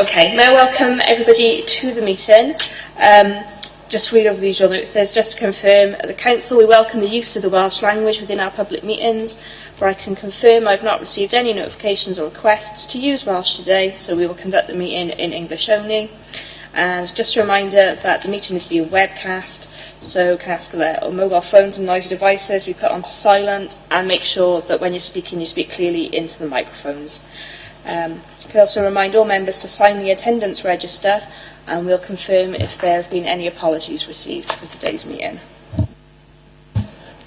Okay, may I welcome everybody to the meeting. Just read over the usual note. It says, just to confirm, as a council, we welcome the use of the Welsh language within our public meetings, where I can confirm I've not received any notifications or requests to use Welsh today, so we will conduct the meeting in English only. And just a reminder that the meeting is being webcast, so can I ask that on mobile phones and noisy devices be put onto silent, and make sure that when you're speaking, you speak clearly into the microphones. I can also remind all members to sign the attendance register, and we'll confirm if there have been any apologies received for today's meeting.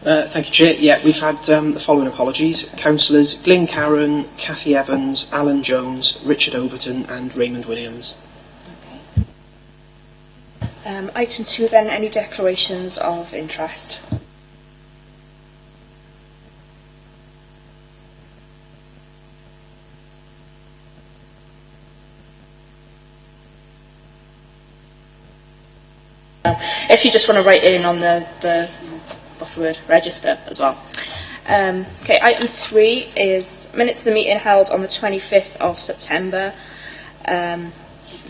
Thank you, Chair. Yeah, we've had the following apologies. Councillors Glyn Caron, Cathy Evans, Alan Jones, Richard Overton and Raymond Williams. Okay. Item 2 then, any declarations of interest? If you just want to write in on the what's the word, register as well. Okay, item 3 is minutes of the meeting held on the 25th of September.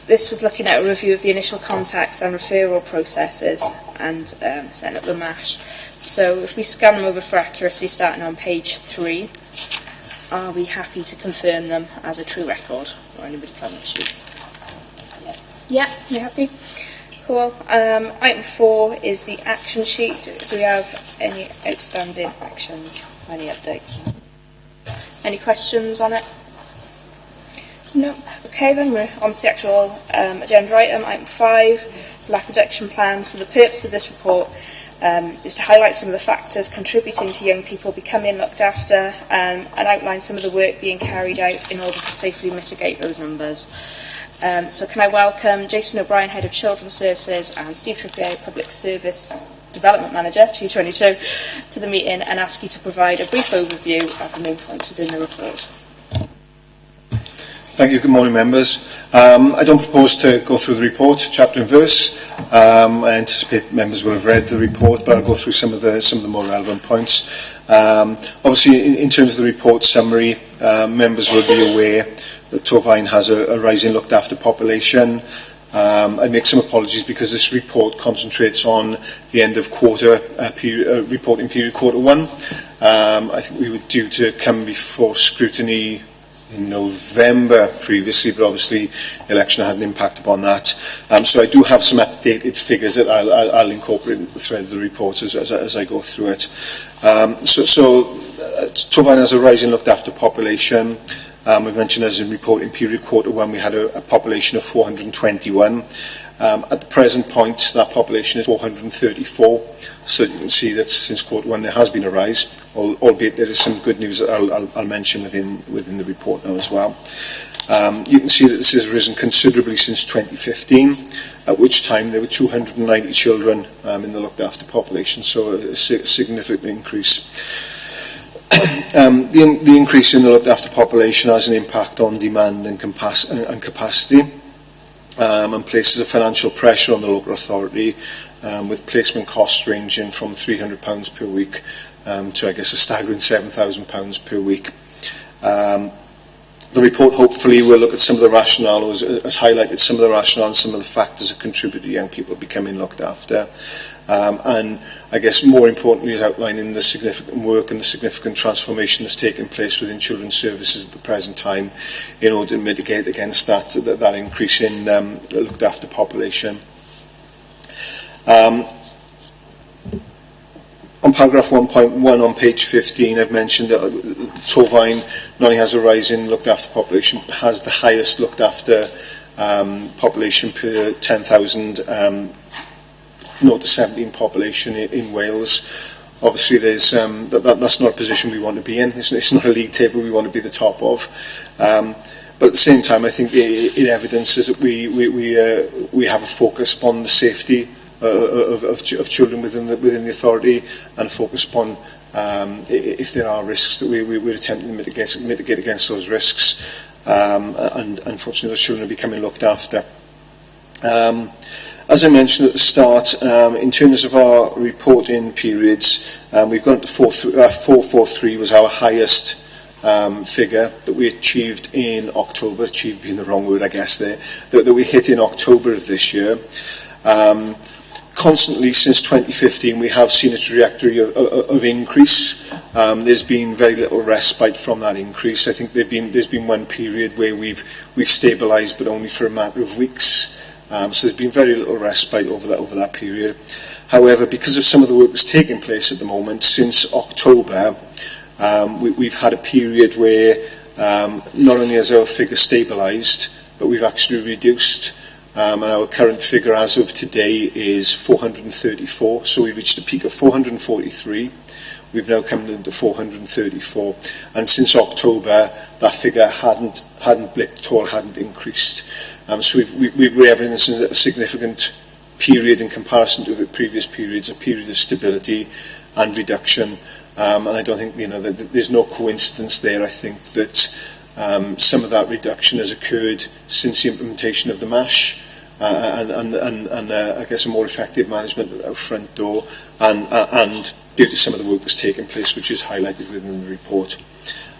This was looking at a review of the initial contacts and referral processes and setting up the MASH. So if we scan them over for accuracy, starting on page 3, are we happy to confirm them as a true record, or anybody got any issues? Yeah, you happy? Cool. Item 4 is the action sheet. Do we have any outstanding actions? Any updates? Any questions on it? No. Okay, then we're on to the actual agenda item. Item 5, lack reduction plan. So the purpose of this report is to highlight some of the factors contributing to young people becoming looked after and outline some of the work being carried out in order to safely mitigate those numbers. So can I welcome Jason O'Brien, Head of Children's Services, and Steve Trippier, Public Service Development Manager, 2022, to the meeting and ask you to provide a brief overview of the main points within the report. Thank you. Good morning, members. I don't propose to go through the report chapter and verse. I anticipate members will have read the report, but I'll go through some of the more relevant points. Obviously, in terms of the report summary, members will be aware that Torfaen has a rising looked after population. I make some apologies because this report concentrates on the end of reporting period quarter 1. I think we were due to come before scrutiny in November previously, but obviously the election had an impact upon that. So I do have some updated figures that I'll incorporate in the thread of the report as I go through it. Torfaen has a rising looked after population. We've mentioned as in reporting period quarter 1 we had a population of 421. At the present point that population is 434, so you can see that since quarter 1 there has been a rise, albeit there is some good news that I'll mention within the report now as well. You can see that this has risen considerably since 2015, at which time there were 290 children in the looked after population, so a significant increase. The increase in the looked after population has an impact on demand and capacity, and places a financial pressure on the local authority, with placement costs ranging from £300 per week to, I guess, a staggering £7,000 per week. The report hopefully will look at some of the rationale, has highlighted some of the rationale and some of the factors that contribute to young people becoming looked after. And I guess more importantly is outlining the significant work and the significant transformation that's taken place within children's services at the present time in order to mitigate against that increase in looked after population. On paragraph 1.1 on page 15, I've mentioned that Torfaen not only has a rise in looked after population, but has the highest looked after population per 10,000 0 to 17 population in Wales. Obviously, there's that's not a position we want to be in. It's not a league table we want to be the top of. But at the same time, I think it evidences that we have a focus upon the safety of children within the authority, and a focus upon if there are risks that we're attempting to mitigate against those risks. And unfortunately, those children are becoming looked after. As I mentioned at the start, in terms of our reporting periods, we've gone to 443 was our highest figure that we achieved in October, achieved being the wrong word I guess there, that we hit in October of this year. Constantly since 2015 we have seen a trajectory of increase. There's been very little respite from that increase. I think there's been one period where we've stabilised, but only for a matter of weeks. So there's been very little respite over that period. However, because of some of the work that's taking place at the moment, since October, we've had a period where not only has our figure stabilised, but we've actually reduced. And our current figure as of today is 434. So we've reached a peak of 443. We've now come into 434. And since October, that figure hadn't blipped at all, hadn't increased. So we're evidencing a significant period in comparison to the previous periods, a period of stability and reduction. And I don't think, that there's no coincidence there. I think that some of that reduction has occurred since the implementation of the MASH and I guess a more effective management at our front door and due to some of the work that's taken place, which is highlighted within the report.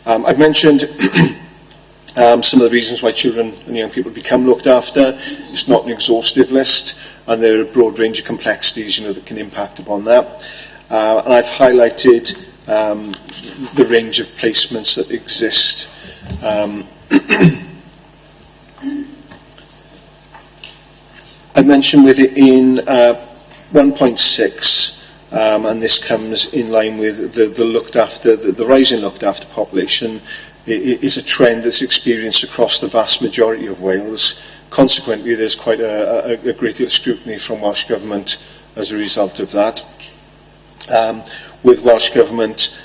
I've mentioned some of the reasons why children and young people become looked after. It's not an exhaustive list, and there are a broad range of complexities that can impact upon that. And I've highlighted the range of placements that exist. I mentioned with it in 1.6, and this comes in line with the looked after, the rising looked after population. It is a trend that's experienced across the vast majority of Wales. Consequently, there's quite a great deal of scrutiny from Welsh Government as a result of that. With Welsh Government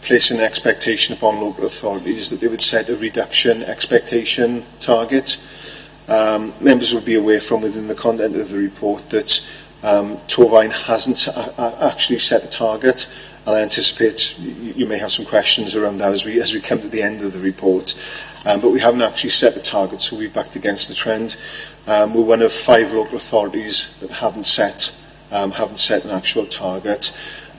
placing an expectation upon local authorities that they would set a reduction expectation target. Members will be aware from within the content of the report that Torfaen hasn't actually set a target, and I anticipate you may have some questions around that as we come to the end of the report. But we haven't actually set a target, so we've backed against the trend. We're one of 5 local authorities that haven't set an actual target.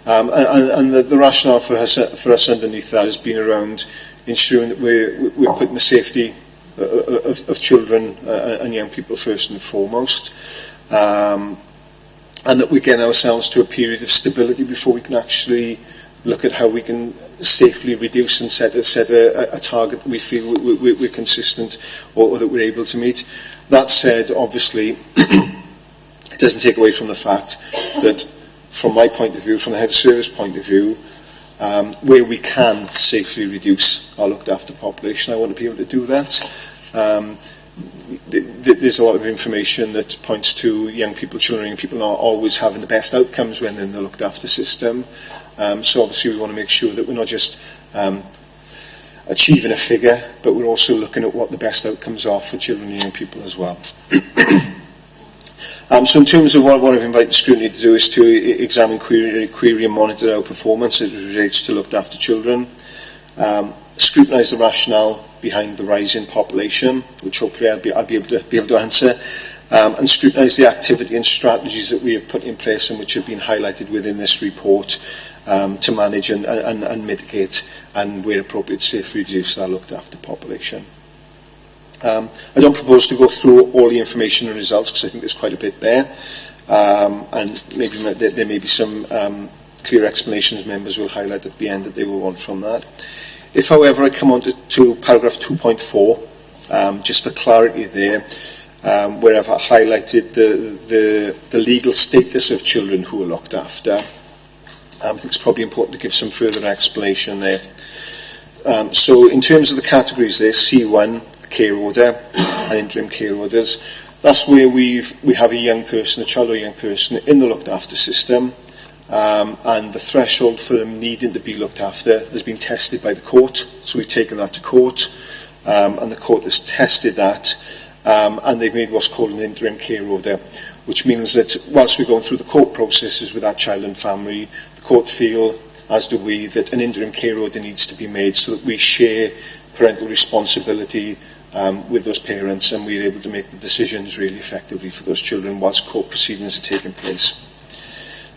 And the rationale for us underneath that has been around ensuring that we're putting the safety of children and young people first and foremost, and that we're getting ourselves to a period of stability before we can actually look at how we can safely reduce and set a target that we feel we're consistent or that we're able to meet. That said, obviously, it doesn't take away from the fact that, from my point of view, from the head of service point of view, where we can safely reduce our looked after population, I want to be able to do that. There's a lot of information that points to young people, children, young people not always having the best outcomes when they're in the looked after system. So obviously we want to make sure that we're not just achieving a figure, but we're also looking at what the best outcomes are for children and young people as well. So in terms of what I've invited scrutiny to do is to examine, query and monitor our performance as it relates to looked after children, scrutinise the rationale behind the rise in population, which hopefully I'll be able to answer, and scrutinise the activity and strategies that we have put in place and which have been highlighted within this report to manage and mitigate and, where appropriate, safely reduce that looked after population. I don't propose to go through all the information and results because I think there's quite a bit there, and maybe there may be some clear explanations members will highlight at the end that they will want from that. If, however, I come on to paragraph 2.4, just for clarity there, where I've highlighted the legal status of children who are looked after, I think it's probably important to give some further explanation there. So in terms of the categories there, C1, care order and interim care orders, that's where we have a young person, a child or young person in the looked after system, and the threshold for them needing to be looked after has been tested by the court. So we've taken that to court, and the court has tested that, and they've made what's called an interim care order, which means that whilst we're going through the court processes with that child and family, the court feel, as do we, that an interim care order needs to be made so that we share parental responsibility with those parents, and we're able to make the decisions really effectively for those children whilst court proceedings are taking place.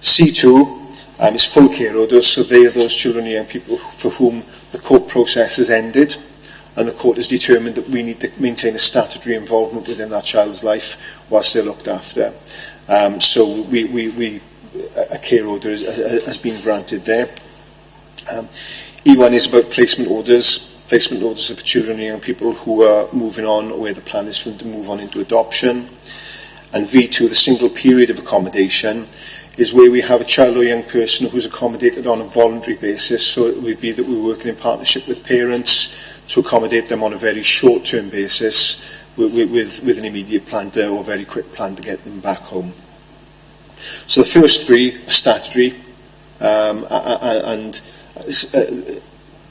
C2 It's full care orders, so they are those children and young people for whom the court process has ended, and the court has determined that we need to maintain a statutory involvement within that child's life whilst they're looked after. So a care order has been granted there. E1 is about placement orders. Placement orders are for children and young people who are moving on, or where the plan is for them to move on into adoption. And V2, the single period of accommodation, is where we have a child or young person who's accommodated on a voluntary basis. So it would be that we're working in partnership with parents to accommodate them on a very short-term basis with an immediate plan to, or very quick plan to get them back home. So the first three are statutory and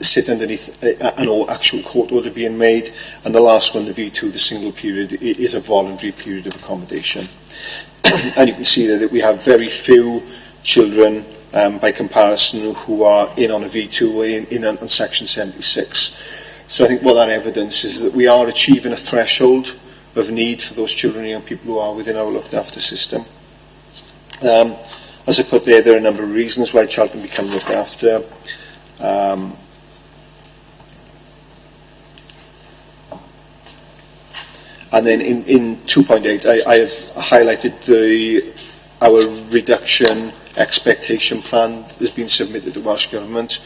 sit underneath an actual court order being made, and the last one, the V2, the single period, is a voluntary period of accommodation. And you can see there that we have very few children by comparison who are in on a V2 or in on Section 76. So I think what that evidence is that we are achieving a threshold of need for those children and young people who are within our looked after system. As I put there are a number of reasons why a child can become looked after. And then in 2.8, I have highlighted our reduction expectation plan that has been submitted to Welsh Government.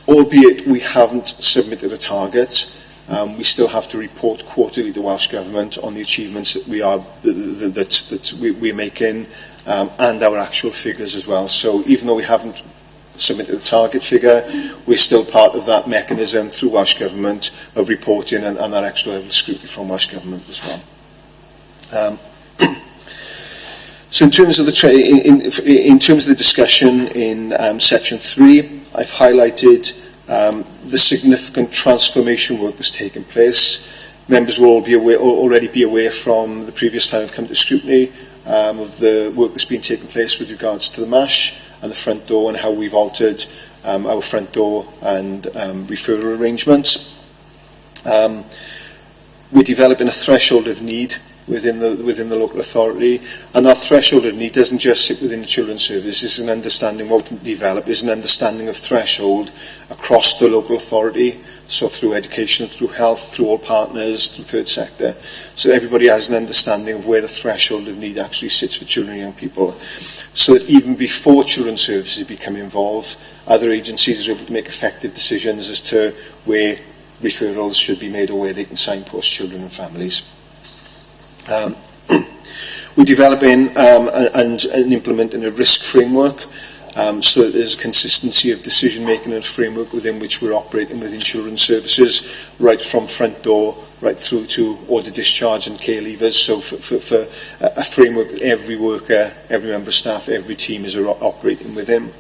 Albeit we haven't submitted a target, we still have to report quarterly to Welsh Government on the achievements that we're making, and our actual figures as well. So even though we haven't submitted a target figure, we're still part of that mechanism through Welsh Government of reporting and that extra level of scrutiny from Welsh Government as well. So in terms of the discussion in Section 3, I've highlighted the significant transformation work that's taken place. Members will already be aware from the previous time I've come to scrutiny of the work that's been taking place with regards to the MASH and the front door, and how we've altered our front door and referral arrangements. We're developing a threshold of need within the local authority, and that threshold of need doesn't just sit within the children's service. It's an understanding what we can develop is an understanding of threshold across the local authority, so through education, through health, through all partners, through third sector, so everybody has an understanding of where the threshold of need actually sits for children and young people, so that even before children's services become involved, other agencies are able to make effective decisions as to where referrals should be made or where they can signpost children and families. We're developing and implementing a risk framework so that there's consistency of decision making and a framework within which we're operating within children's services, right from front door right through to order discharge and care leavers. So for a framework that every worker, every member of staff, every team is operating within.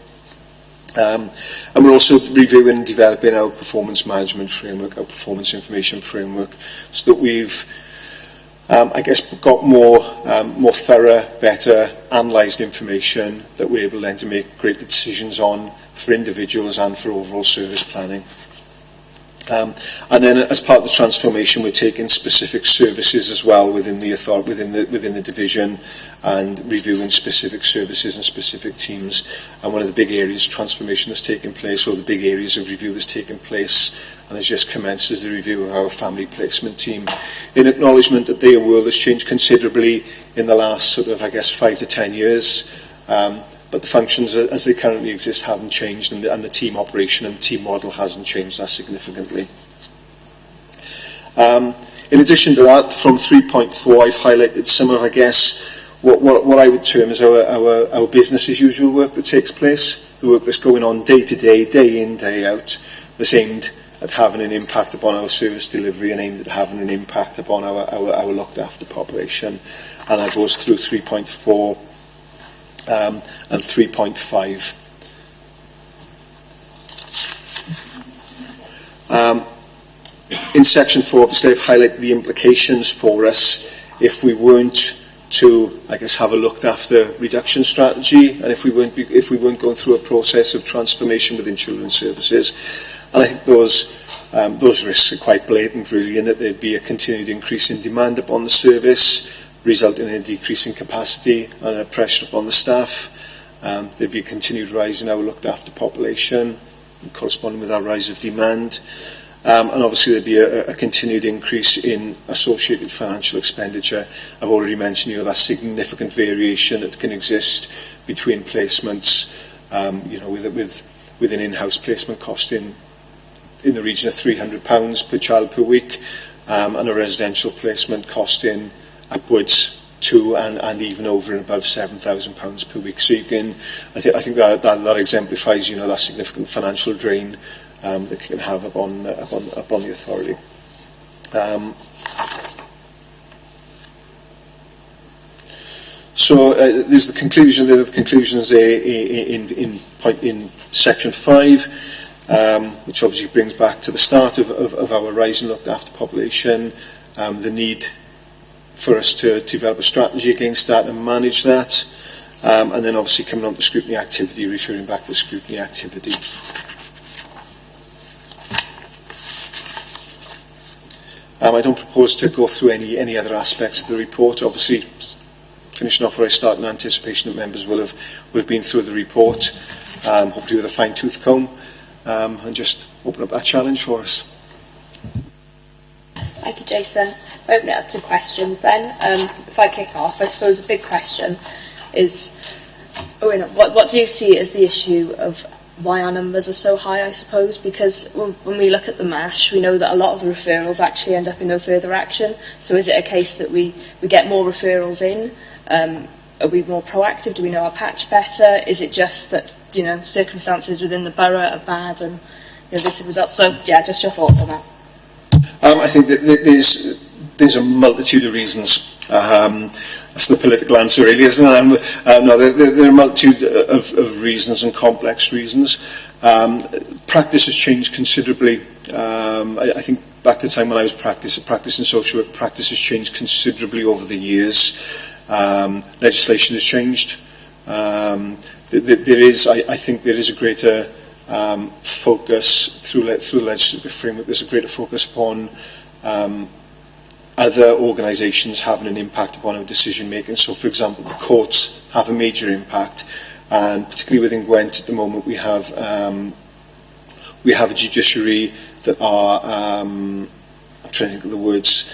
And we're also reviewing and developing our performance management framework, our performance information framework, so that we've got more thorough, better, analysed information that we're able then to make greater decisions on for individuals and for overall service planning. And then, as part of the transformation, we're taking specific services as well within the within the division, and reviewing specific services and specific teams. And one of the big areas of transformation that's taken place, or the big areas of review that's taken place, and has just commenced, is the review of our family placement team, in acknowledgement that their world has changed considerably in the last 5 to 10 years. But the functions as they currently exist haven't changed, and the team operation and the team model hasn't changed that significantly. In addition to that, from 3.4, I've highlighted some of, what I would term as our business as usual work that takes place, the work that's going on day to day, day in, day out, that's aimed at having an impact upon our service delivery and aimed at having an impact upon our looked after population. And that goes through 3.4 and 3.5. In section 4, obviously, I've highlighted the implications for us if we weren't to, have a looked after reduction strategy, and if we weren't going through a process of transformation within children's services. And I think those risks are quite blatant, really, in that there'd be a continued increase in demand upon the service, resulting in a decrease in capacity and a pressure upon the staff. There'd be a continued rise in our looked after population, corresponding with our rise of demand. And obviously there'd be a continued increase in associated financial expenditure. I've already mentioned, that significant variation that can exist between placements, with an in-house placement costing in the region of £300 per child per week, and a residential placement costing upwards to and even over and above £7,000 per week. So you can, I think that exemplifies, that significant financial drain that can have upon the authority. So there's the conclusion. There are the conclusions there in section 5, which obviously brings back to the start of our rise and looked after population, the need for us to develop a strategy against that and manage that, and then obviously coming on to scrutiny activity, referring back to scrutiny activity. I don't propose to go through any other aspects of the report. Obviously, finishing off where I start in anticipation that members will have been through the report, hopefully with a fine-tooth comb, and just open up that challenge for us. Thank you, Jason. I'll open it up to questions then. If I kick off, I suppose a big question is, what do you see as the issue of why our numbers are so high, I suppose? Because when we look at the MASH, we know that a lot of the referrals actually end up in no further action. So is it a case that we get more referrals in? Are we more proactive? Do we know our patch better? Is it just that, circumstances within the borough are bad and this results? So, yeah, just your thoughts on that. I think that there's a multitude of reasons. That's the political answer, really, isn't it? No, there are a multitude of reasons and complex reasons. Practice has changed considerably. I think back to the time when I was practicing social work, practice has changed considerably over the years. Legislation has changed. I think there is a greater focus through the legislative framework. There's a greater focus upon other organisations having an impact upon our decision making. So, for example, the courts have a major impact, and particularly within Gwent at the moment, we have a judiciary that are I'm trying to think of the words.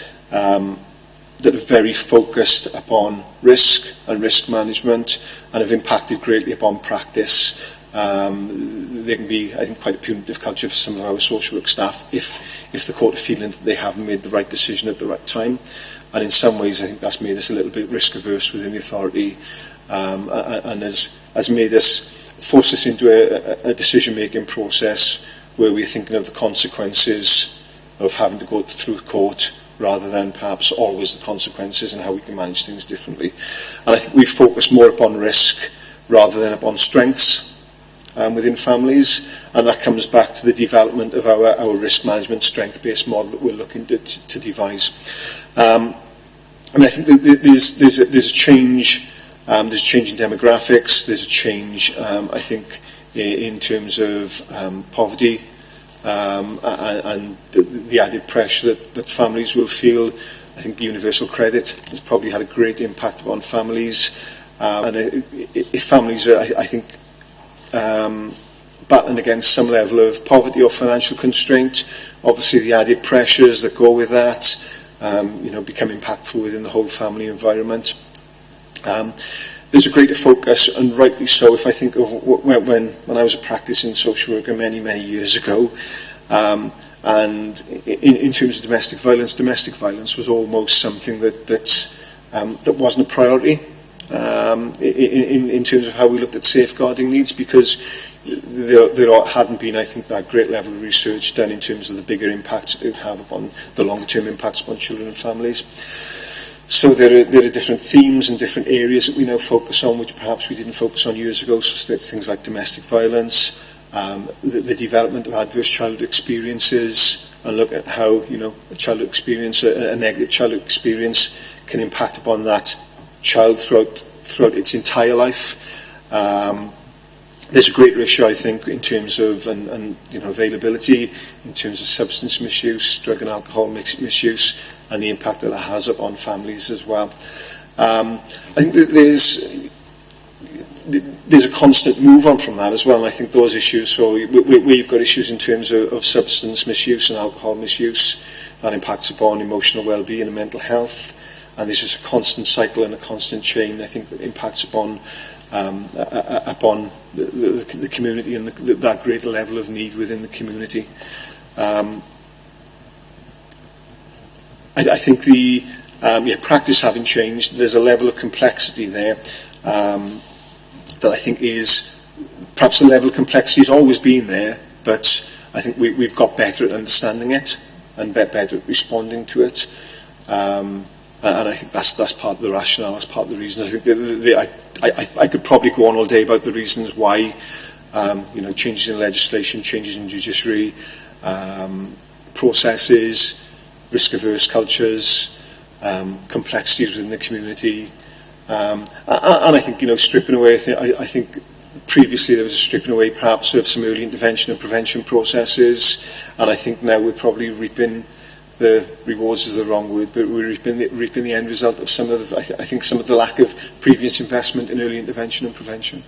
That are very focused upon risk and risk management and have impacted greatly upon practice. There can be, I think, quite a punitive culture for some of our social work staff if the court are feeling that they haven't made the right decision at the right time. And in some ways, I think that's made us a little bit risk averse within the authority, and has made us force us into a decision-making process where we're thinking of the consequences of having to go through court, rather than perhaps always the consequences and how we can manage things differently. And I think we focus more upon risk rather than upon strengths within families, and that comes back to the development of our risk management strength-based model that we're looking to devise. I think that there's a change. There's a change in demographics. There's a change, I think, in terms of poverty. And the added pressure that families will feel. I think universal credit has probably had a great impact on families, and if families are, I think, battling against some level of poverty or financial constraint, obviously the added pressures that go with that, become impactful within the whole family environment. There's a greater focus, and rightly so, if I think of when I was a practicing social worker many years ago, and in terms of domestic violence was almost something that wasn't a priority in terms of how we looked at safeguarding needs, because there hadn't been, I think, that great level of research done in terms of the bigger impacts it would have upon the long-term impacts upon children and families. So there are different themes and different areas that we now focus on, which perhaps we didn't focus on years ago. So things like domestic violence, the development of adverse childhood experiences, and look at how a childhood experience, a negative childhood experience, can impact upon that child throughout its entire life. There's a greater issue, I think, in terms of availability, in terms of substance misuse, drug and alcohol misuse, and the impact that has upon families as well. I think that there's a constant move on from that as well, and I think those issues, so we've got issues in terms of substance misuse and alcohol misuse that impacts upon emotional well-being and mental health, and there's just a constant cycle and a constant chain, I think, that impacts upon the community and that greater level of need within the community. I think the practice having changed, there's a level of complexity there that I think is, perhaps the level of complexity has always been there, but I think we've got better at understanding it and better at responding to it. And I think that's part of the rationale, that's part of the reason. I think I could probably go on all day about the reasons why, changes in legislation, changes in judiciary, processes, risk-averse cultures, complexities within the community, and I think, stripping away. I think previously there was a stripping away, perhaps, of some early intervention and prevention processes, and I think now we're probably reaping the rewards is the wrong word, but we're reaping the end result of some of the lack of previous investment in early intervention and prevention.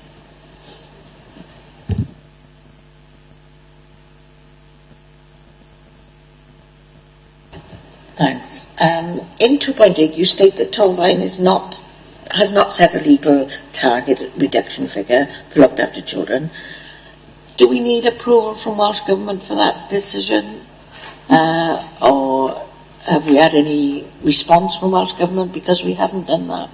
Thanks. In 2.8, you state that Torfaen has not set a legal target reduction figure for looked after children. Do we need approval from Welsh Government for that decision? Or have we had any response from Welsh Government because we haven't done that?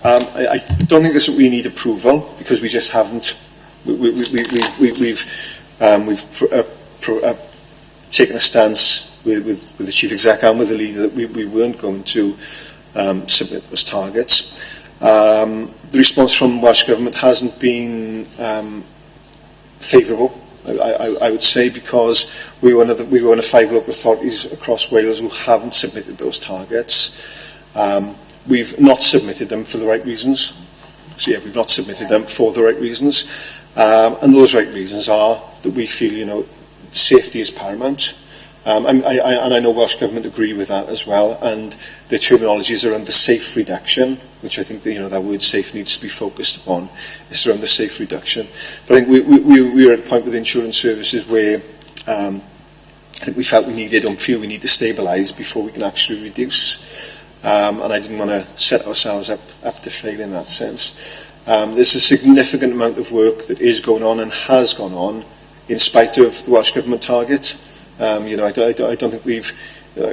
I don't think that we need approval because we just haven't. We've taken a stance with the Chief Exec and with the leader that we weren't going to submit those targets. The response from Welsh Government hasn't been favourable, I would say, because we were one of 5 local authorities across Wales who haven't submitted those targets. We've not submitted them for the right reasons. So yeah, we've not submitted them for the right reasons. And those right reasons are that we feel, safety is paramount. And I know Welsh Government agree with that as well, and the terminology is around the safe reduction, which I think that word safe needs to be focused upon. It's around the safe reduction. But I think we are at a point with insurance services where I think we felt we need to stabilise before we can actually reduce. And I didn't want to set ourselves up to fail in that sense. There's a significant amount of work that is going on and has gone on in spite of the Welsh Government target. I don't think we've,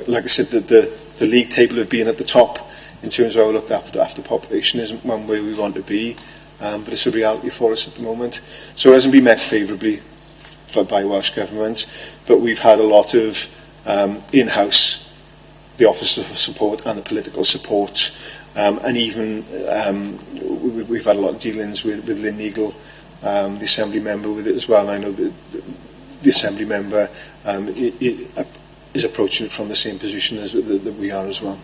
like I said, the league table of being at the top in terms of our looked after population isn't one where we want to be, but it's a reality for us at the moment. So it hasn't been met favourably by Welsh Government, but we've had a lot of in-house, the Office of Support and the political support, and even we've had a lot of dealings with Lynn Eagle, the Assembly member, with it as well, and I know that the Assembly member is approaching it from the same position as that we are as well.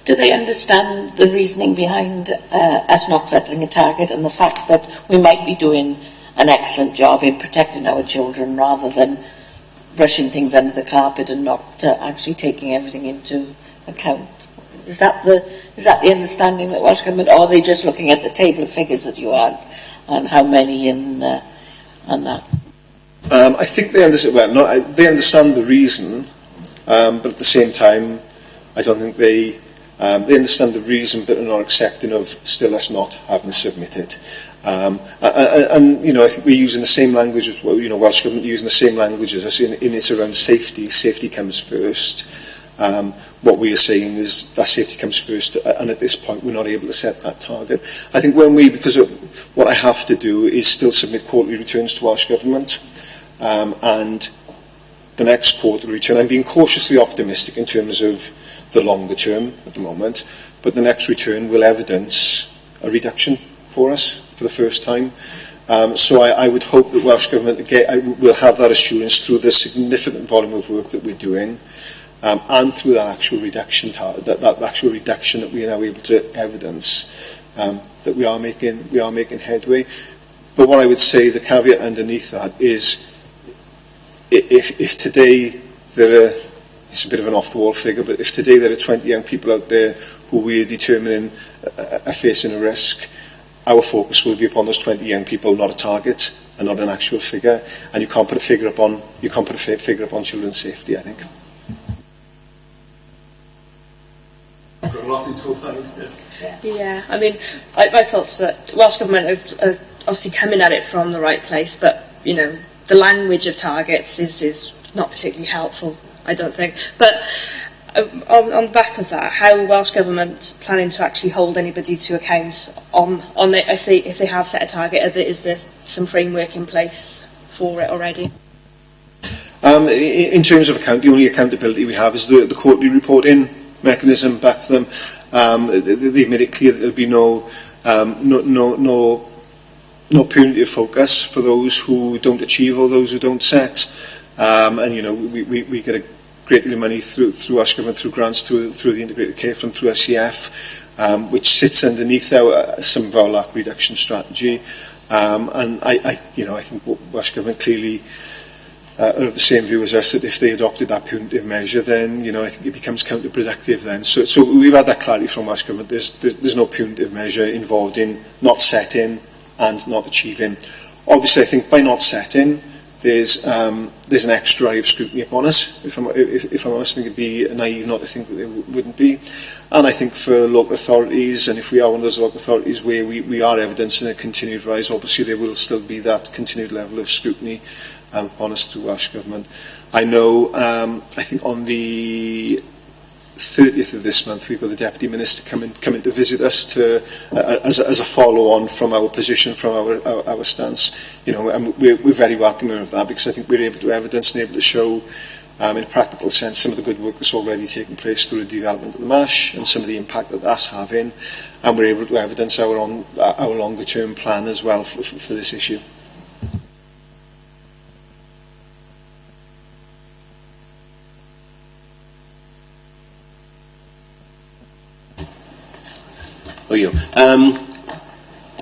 Do they understand the reasoning behind us not settling a target and the fact that we might be doing an excellent job in protecting our children rather than brushing things under the carpet and not actually taking everything into account? Is that the understanding that Welsh Government, or are they just looking at the table of figures that you had and how many and that? I think they understand. Well, they understand the reason, but at the same time, I don't think they understand the reason, but are not accepting of still us not having submitted. And I think we're using the same language as well. Welsh Government using the same language as us in it's around safety. Safety comes first. What we are saying is that safety comes first, and at this point we're not able to set that target. I think because of what I have to do is still submit quarterly returns to Welsh Government, and the next quarterly return, I'm being cautiously optimistic in terms of the longer term at the moment, but the next return will evidence a reduction for us for the first time. So I would hope that Welsh Government will have that assurance through the significant volume of work that we're doing, and through that actual reduction that actual reduction that we are now able to evidence, that we are making headway. But what I would say, the caveat underneath that is, if today there are it's a bit of an off-the-wall figure, but if today there are 20 young people out there who we're determining are facing a risk, our focus will be upon those 20 young people, not a target and not an actual figure. And you can't put a figure upon children's safety, I think. I've got a lot in Tofine. Yeah, I mean, my thoughts that Welsh Government are obviously coming at it from the right place, but, you know, the language of targets is not particularly helpful, I don't think. But on the back of that, how are Welsh Government planning to actually hold anybody to account on if they have set a target? Is there some framework in place for it already? In terms of the only accountability we have is the quarterly reporting mechanism back to them. They've made it clear that there'll be no punitive focus for those who don't achieve or those who don't set. And you know, we get a great deal of money through Welsh Government, through grants through the Integrated Care Fund, through SEF, which sits underneath some of our lack reduction strategy. And I think Welsh Government clearly are of the same view as us, that if they adopted that punitive measure, then, you know, I think it becomes counterproductive then. So we've had that clarity from Welsh Government. There's no punitive measure involved in not setting and not achieving. Obviously, I think by not setting, there's an extra eye of scrutiny upon us. If I'm honest, I think it'd be naive not to think that there wouldn't be. And I think for local authorities, and if we are one of those local authorities where we are evidencing a continued rise, obviously there will still be that continued level of scrutiny upon us through Welsh Government. I know, I think on the 30th of this month, we've got the Deputy Minister coming to visit us as a follow-on from our position, from our stance. You know, and we're very welcoming of that, because I think we're able to evidence and able to show in a practical sense some of the good work that's already taken place through the development of the MASH and some of the impact that that's having, and we're able to evidence our longer-term plan as well for this issue.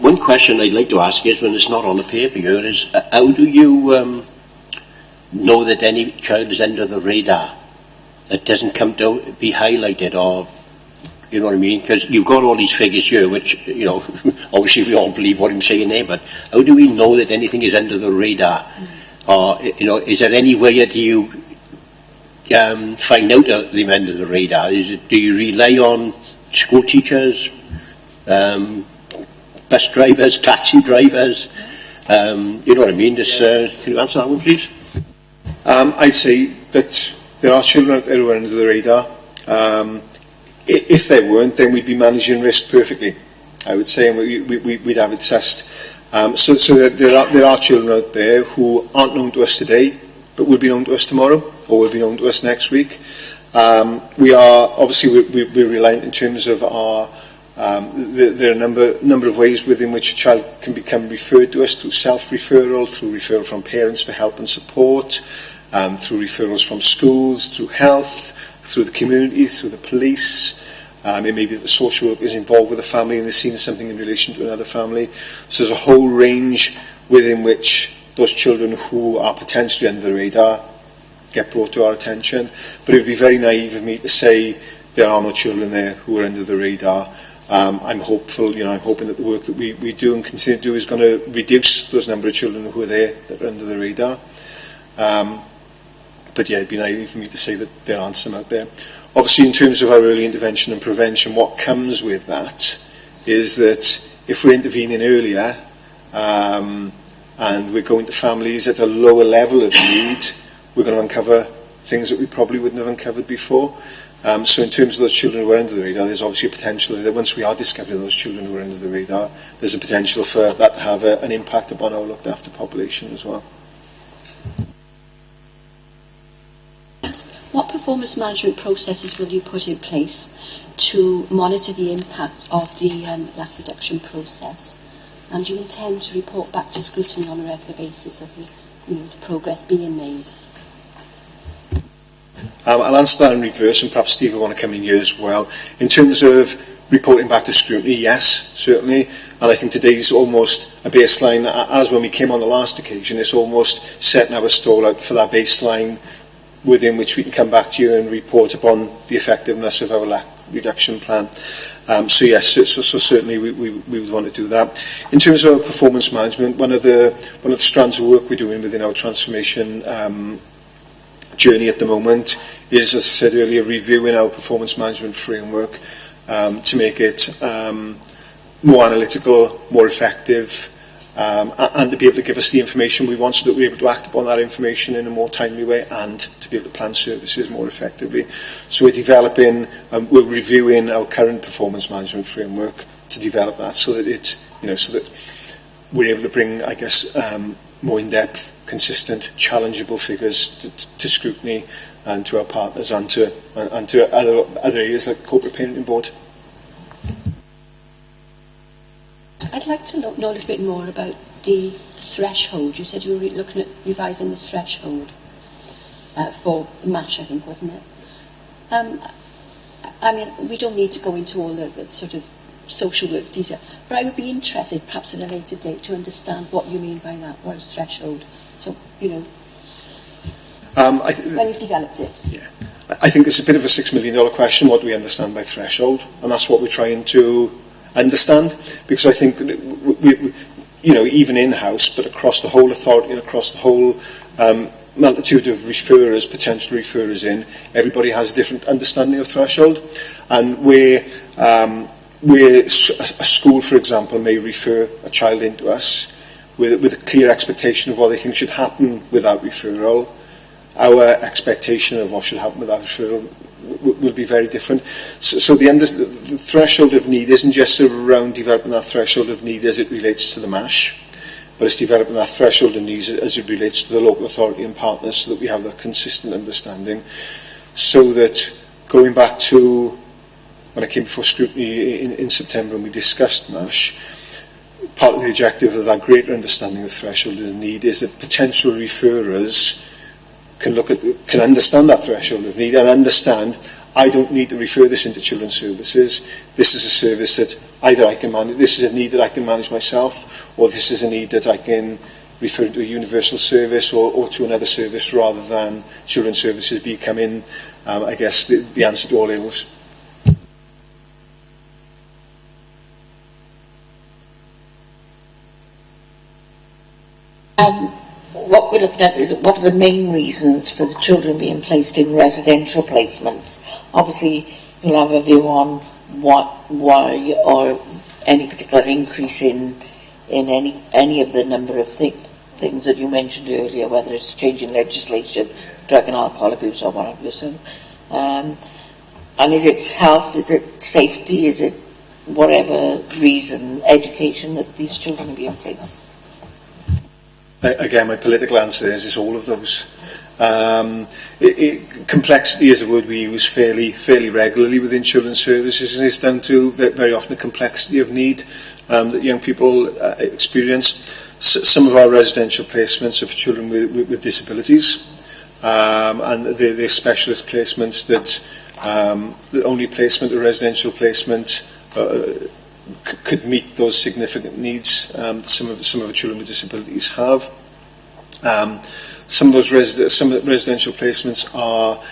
One question I'd like to ask is, when it's not on the paper here, is how do you know that any child is under the radar, that doesn't come to be highlighted, or, you know what I mean? Because you've got all these figures here, which, you know, obviously we all believe what I'm saying there, but how do we know that anything is under the radar? Or, you know, is there any way that you find out that they're under the radar? Do you rely on school teachers, bus drivers, taxi drivers? You know what I mean? Just, can you answer that one, please? I'd say that there are children out there who are under the radar. If they weren't, then we'd be managing risk perfectly, I would say, and we'd have it assessed. So there are children out there who aren't known to us today, but will be known to us tomorrow, or will be known to us next week. We are obviously we're reliant in terms of our. There are a number of ways within which a child can become referred to us, through self-referral, through referral from parents for help and support, through referrals from schools, through health, through the community, through the police. It may be that the social worker is involved with the family and they've seen something in relation to another family. So there's a whole range within which those children who are potentially under the radar get brought to our attention. But it would be very naive of me to say there are no children there who are under the radar. I'm hopeful, I'm hoping that the work that we do and continue to do is going to reduce those number of children who are there that are under the radar. But yeah, it'd be naive for me to say that there aren't some out there. Obviously, in terms of our early intervention and prevention, what comes with that is that if we're intervening earlier and we're going to families at a lower level of need, we're going to uncover things that we probably wouldn't have uncovered before. So in terms of those children who are under the radar, there's obviously a potential that once we are discovering those children who are under the radar, there's a potential for that to have an impact upon our looked after population as well. What performance management processes will you put in place to monitor the impact of the lack reduction process? And do you intend to report back to scrutiny on a regular basis of the progress being made? I'll answer that in reverse, and perhaps Steve will want to come in here as well. In terms of reporting back to scrutiny, yes, certainly. And I think today's almost a baseline, as when we came on the last occasion, it's almost setting our stall out for that baseline within which we can come back to you and report upon the effectiveness of our lack reduction plan. So yes, so certainly we would want to do that. In terms of our performance management, one of the strands of work we're doing within our transformation journey at the moment is, as I said earlier, reviewing our performance management framework to make it more analytical, more effective, and to be able to give us the information we want so that we're able to act upon that information in a more timely way and to be able to plan services more effectively. So we're reviewing our current performance management framework to develop that so that so that we're able to bring, I guess, more in-depth, consistent, challengeable figures to scrutiny and to our partners and to other areas like corporate parenting board. I'd like to know a little bit more about the threshold. You said you were looking at revising the threshold for MASH, I think, wasn't it? I mean, we don't need to go into all the sort of social work detail, but I would be interested, perhaps at a later date, to understand what you mean by that. What is threshold? So, when you've developed it. Yeah. I think it's a bit of a $6 million question, what do we understand by threshold? And that's what we're trying to understand, because I think we even in-house, but across the whole authority and across the whole multitude of referrers, potential referrers everybody has a different understanding of threshold. And where a school, for example, may refer a child into us with a clear expectation of what they think should happen with that referral, our expectation of what should happen with that referral will be very different. So the threshold of need isn't just around developing that threshold of need as it relates to the MASH, but it's developing that threshold of needs as it relates to the local authority and partners so that we have that consistent understanding. So that, going back to when I came before scrutiny in September and we discussed MASH, part of the objective of that greater understanding of threshold of need is that potential referrers can understand that threshold of need and understand, I don't need to refer this into children's services. This is a service that either I can manage, this is a need that I can manage myself, or this is a need that I can refer to a universal service or to another service rather than children's services becoming, I guess, the answer to all ills. What we're looking at is what are the main reasons for the children being placed in residential placements. Obviously, you'll have a view on why or any particular increase in any of the number of things that you mentioned earlier, whether it's changing legislation, drug and alcohol abuse, or what have you. So, and is it health? Is it safety? Is it whatever reason, education that these children are being placed? Again, my political answer is it's all of those. Complexity is a word we use fairly regularly within children's services, and it's down to very often the complexity of need that young people experience. Some of our residential placements are for children with disabilities, and they're specialist placements that the only placement, a residential placement, could meet those significant needs some of the children with disabilities have. Some of those residential placements are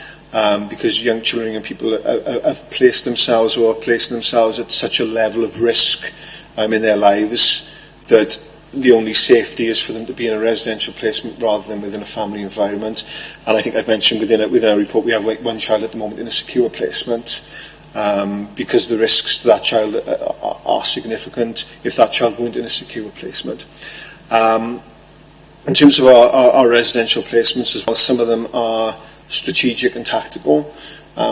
because young children and people have placed themselves or are placing themselves at such a level of risk in their lives that the only safety is for them to be in a residential placement rather than within a family environment. And I think I've mentioned within our report we have one child at the moment in a secure placement. Because the risks to that child are significant if that child weren't in a secure placement. In terms of our residential placements as well, some of them are strategic and tactical.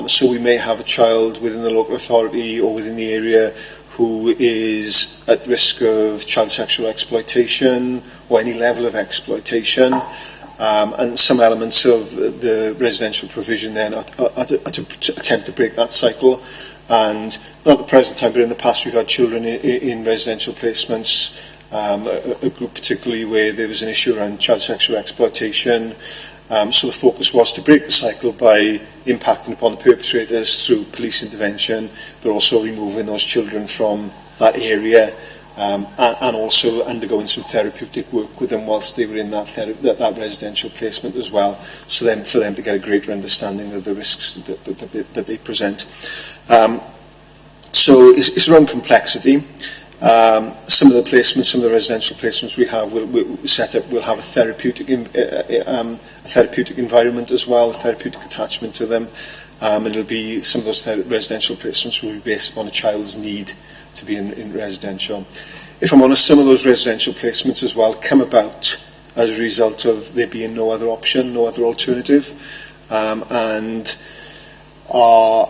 So we may have a child within the local authority or within the area who is at risk of child sexual exploitation or any level of exploitation. And some elements of the residential provision then are to attempt to break that cycle. And not at the present time, but in the past we've had children in residential placements, a group particularly where there was an issue around child sexual exploitation. So the focus was to break the cycle by impacting upon the perpetrators through police intervention, but also removing those children from that area and also undergoing some therapeutic work with them whilst they were in that residential placement as well, so then for them to get a greater understanding of the risks that they present. So it's around complexity. Some of the placements, some of the residential placements we have will have a therapeutic environment as well, a therapeutic attachment to them. And it'll be some of those residential placements will be based on a child's need to be in residential. If I'm honest, some of those residential placements as well come about as a result of there being no other option, no other alternative, and our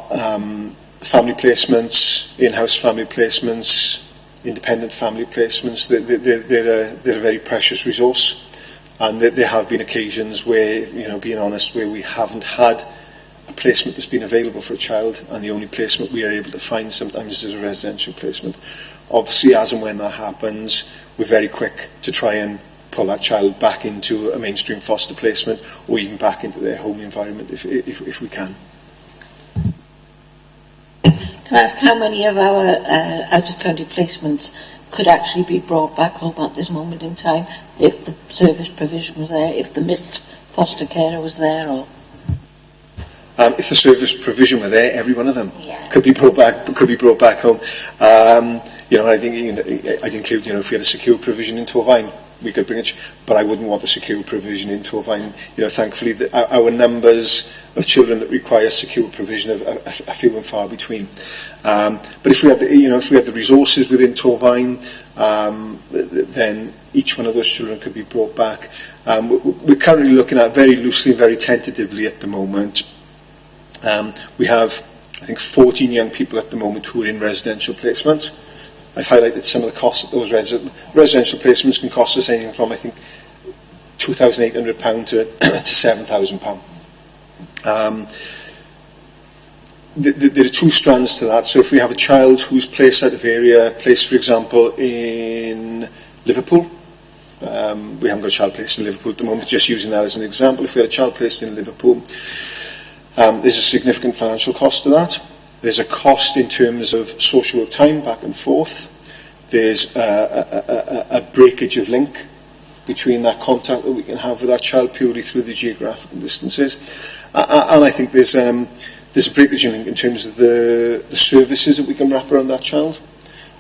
family placements, in-house family placements, independent family placements, they're a very precious resource, and there have been occasions where, being honest, where we haven't had a placement that's been available for a child, and the only placement we are able to find sometimes is a residential placement. Obviously, as and when that happens, we're very quick to try and pull that child back into a mainstream foster placement, or even back into their home environment if we can. Can I ask how many of our out-of-county placements could actually be brought back home at this moment in time if the service provision was there, if the missed foster carer was there, or? If the service provision were there, every one of them could be brought back home. I think I'd include, if we had a secure provision in Torfaen, we could bring it, but I wouldn't want a secure provision in Torfaen. Thankfully, our numbers of children that require secure provision are few and far between. But if we had, the resources within Torfaen, then each one of those children could be brought back. We're currently looking at, very loosely and very tentatively at the moment, we have, I think, 14 young people at the moment who are in residential placements. I've highlighted some of the costs that those residential placements can cost us, anything from, I think, £2,800 to £7,000. There are two strands to that. So if we have a child who's placed out of area, placed, for example, in Liverpool, we haven't got a child placed in Liverpool at the moment, just using that as an example. If we had a child placed in Liverpool, there's a significant financial cost to that. There's a cost in terms of social time back and forth. There's a breakage of link between that contact that we can have with that child purely through the geographical distances. And I think there's a breakage of link in terms of the services that we can wrap around that child.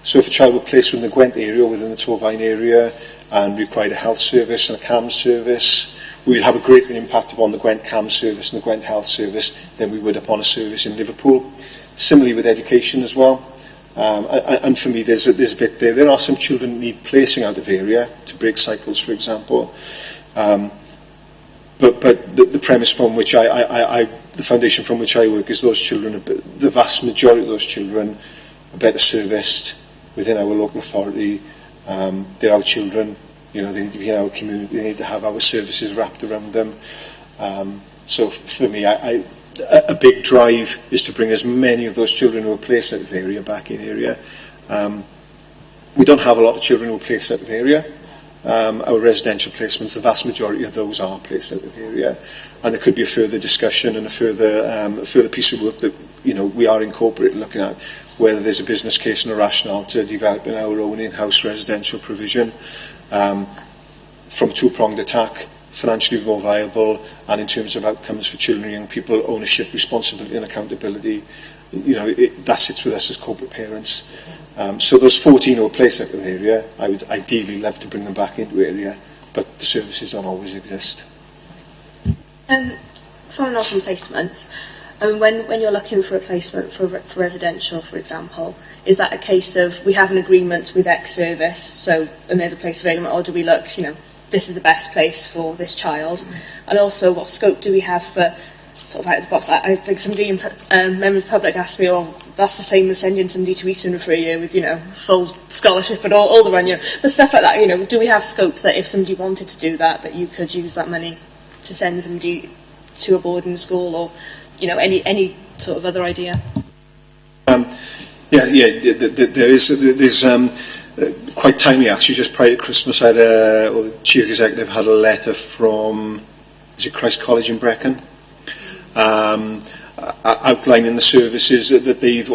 So if a child were placed within the Gwent area, within the Torfaen area, and required a health service and a CAMS service, we would have a greater impact upon the Gwent CAMS service and the Gwent Health service than we would upon a service in Liverpool. Similarly with education as well. And for me, there's a bit there. There are some children that need placing out of area to break cycles, for example. But the premise from which the foundation from which I work is those children, the vast majority of those children are better serviced within our local authority. They're our children. They need to be in our community. They need to have our services wrapped around them. So for me, a big drive is to bring as many of those children who are placed out of area back in area. We don't have a lot of children who are placed out of area. Our residential placements, the vast majority of those are placed out of area, and there could be a further discussion and a further piece of work that we are incorporating, looking at whether there's a business case and a rationale to developing our own in-house residential provision from two-pronged attack. Financially more viable, and in terms of outcomes for children and young people, ownership, responsibility and accountability, that sits with us as corporate parents. So those 14 who are placed out of the area, I would ideally love to bring them back into area, but the services don't always exist. Following on from placements, when you're looking for a placement for residential, for example, is that a case of we have an agreement with X service, and there's a place available, or do we look, this is the best place for this child? And also, what scope do we have for sort of out of the box? I think somebody, member of the public asked me, that's the same as sending somebody to Eton for a year with, full scholarship and all the run, but stuff like that, do we have scope that if somebody wanted to do that you could use that money to send somebody to a boarding school, or, any sort of other idea? There's quite timely, actually. Just prior to Christmas, the Chief Executive had a letter from, is it Christ College in Brecon, outlining the services that they've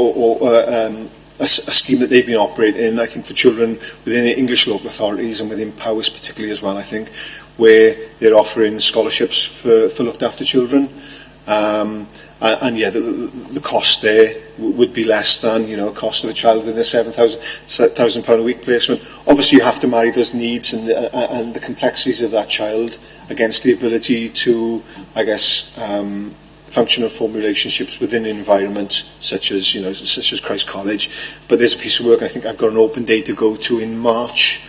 a scheme that they've been operating in, I think, for children within the English local authorities and within Powys particularly as well, I think, where they're offering scholarships for looked after children. And yeah, the cost there would be less than, you know, a cost of a child within a £7,000 a week placement. Obviously, you have to marry those needs and the complexities of that child against the ability to, I guess, function and form relationships within an environment such as, you know, such as Christ College. But there's a piece of work, I think I've got an open day to go to in March.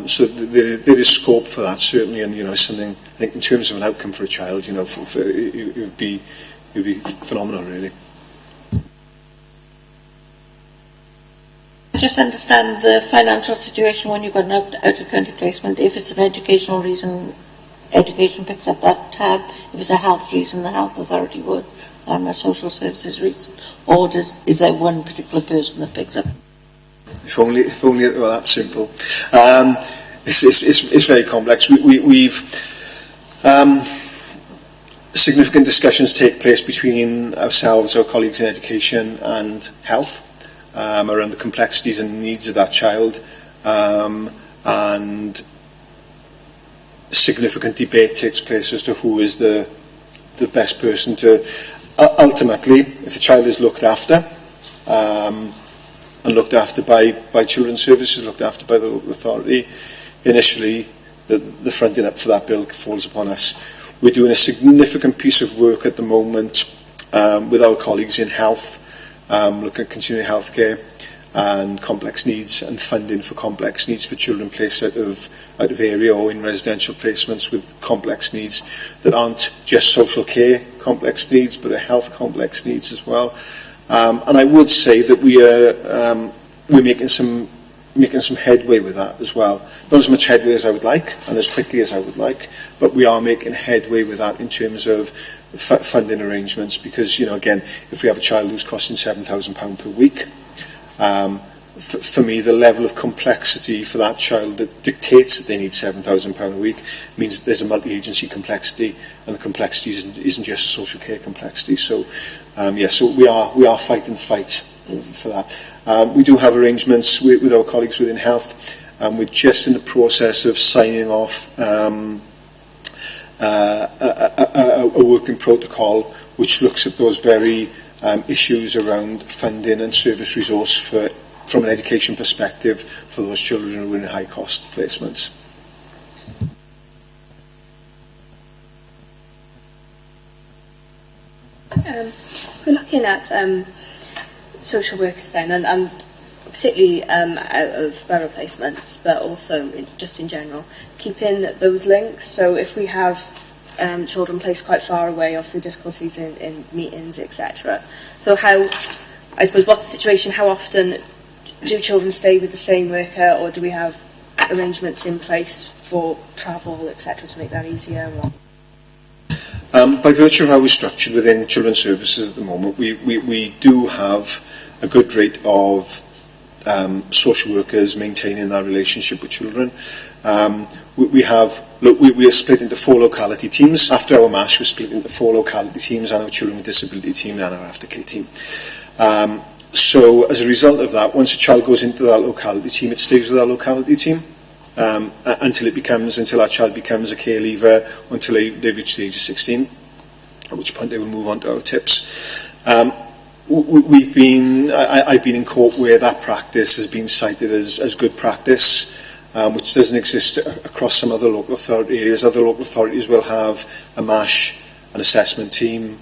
So there is scope for that, certainly, and, you know, something, I think, in terms of an outcome for a child, you know, it would be phenomenal, really. Just understand the financial situation when you've got an out-of-county placement. If it's an educational reason, education picks up that tab. If it's a health reason, the health authority would, a social services reason. Or is there one particular person that picks up? If only it were that simple. It's very complex. We've significant discussions take place between ourselves, our colleagues in education and health, around the complexities and needs of that child, and significant debate takes place as to who is the best person to, ultimately, if the child is looked after, and looked after by Children's Services, looked after by the local authority, initially the fronting up for that bill falls upon us. We're doing a significant piece of work at the moment with our colleagues in health, looking at continuing healthcare and complex needs and funding for complex needs for children placed out of area or in residential placements with complex needs that aren't just social care complex needs but are health complex needs as well. And I would say that we're making some headway with that as well. Not as much headway as I would like and as quickly as I would like, but we are making headway with that in terms of funding arrangements, because, you know, again, if we have a child who's costing £7,000 per week, for me, the level of complexity for that child that dictates that they need £7,000 a week means there's a multi-agency complexity, and the complexity isn't just a social care complexity. So, so we are fighting the fight for that. We do have arrangements with our colleagues within health, and we're just in the process of signing off a working protocol which looks at those very issues around funding and service resource from an education perspective for those children who are in high cost placements. We're looking at social workers then, and particularly out of borough placements, but also just in general, keeping those links. So if we have children placed quite far away, obviously difficulties in meetings, etc. So I suppose, what's the situation? How often do children stay with the same worker, or do we have arrangements in place for travel, etc., to make that easier? Or? By virtue of how we're structured within Children's Services at the moment, we do have a good rate of social workers maintaining that relationship with children. We are split into 4 locality teams. After our MASH, we're split into 4 locality teams, and our children with disability team and our aftercare team. So as a result of that, once a child goes into that locality team, it stays with that locality team until our child becomes a care leaver, until they reach the age of 16, at which point they will move on to our tips. I've been in court where that practice has been cited as good practice, which doesn't exist across some other local authority areas. Other local authorities will have a MASH, an assessment team,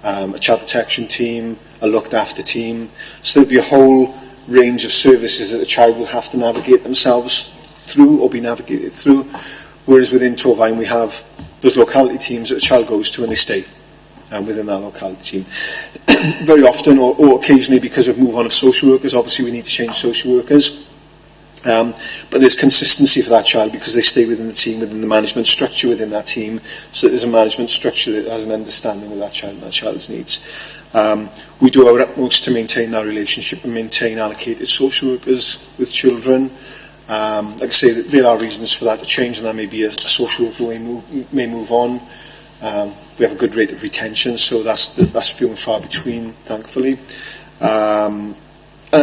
a child protection team, a looked after team. So there'll be a whole range of services that a child will have to navigate themselves through or be navigated through. Whereas within Torfaen we have those locality teams that a child goes to and they stay within that locality team. Very often or occasionally, because of move on of social workers, obviously we need to change social workers. But there's consistency for that child because they stay within the team, within the management structure within that team, so that there's a management structure that has an understanding of that child and that child's needs. We do our utmost to maintain that relationship and maintain allocated social workers with children. Like I say, there are reasons for that to change, and that may be a social worker may move on. We have a good rate of retention, so that's few and far between, thankfully. And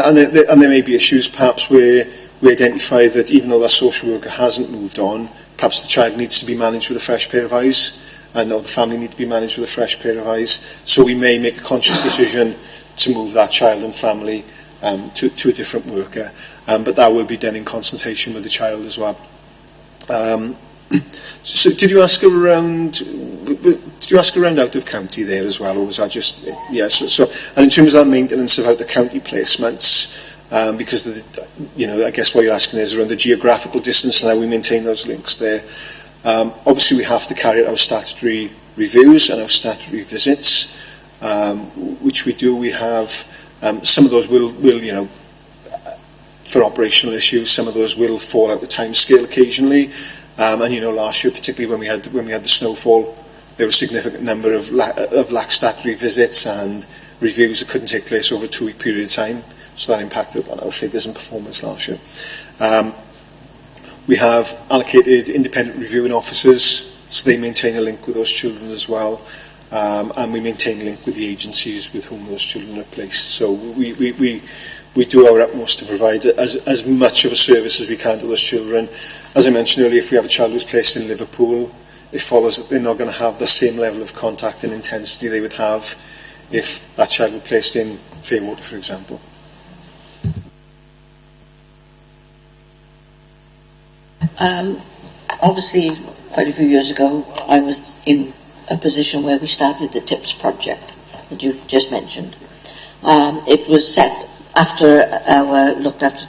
and there may be issues perhaps where we identify that even though that social worker hasn't moved on, perhaps the child needs to be managed with a fresh pair of eyes, and or the family need to be managed with a fresh pair of eyes. So we may make a conscious decision to move that child and family to a different worker, but that will be done in consultation with the child as well. So did you ask around out of county there as well, or was that just so and in terms of that maintenance of out of county placements, because I guess what you're asking is around the geographical distance and how we maintain those links there. Obviously we have to carry out our statutory reviews and our statutory visits, which we do. We have some of those will for operational issues, some of those will fall out the timescale occasionally. And last year, particularly when we had the snowfall, there were a significant number of lax statutory visits and reviews that couldn't take place over a 2-week period of time. So that impacted on our figures and performance last year. We have allocated independent reviewing officers, so they maintain a link with those children as well. And we maintain a link with the agencies with whom those children are placed. So we do our utmost to provide as much of a service as we can to those children. As I mentioned earlier, if we have a child who's placed in Liverpool, it follows that they're not going to have the same level of contact and intensity they would have if that child were placed in Fairwater, for example. Obviously, quite a few years ago, I was in a position where we started the TIPS project that you just mentioned. It was set after our looked after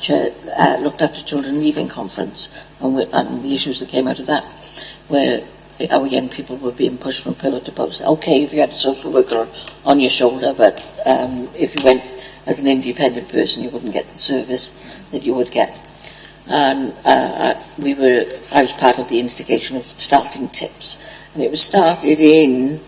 children leaving conference and the issues that came out of that, where our young people were being pushed from pillar to post. Okay, if you had a social worker on your shoulder, but if you went as an independent person, you wouldn't get the service that you would get. And I was part of the instigation of starting TIPS, and it was started in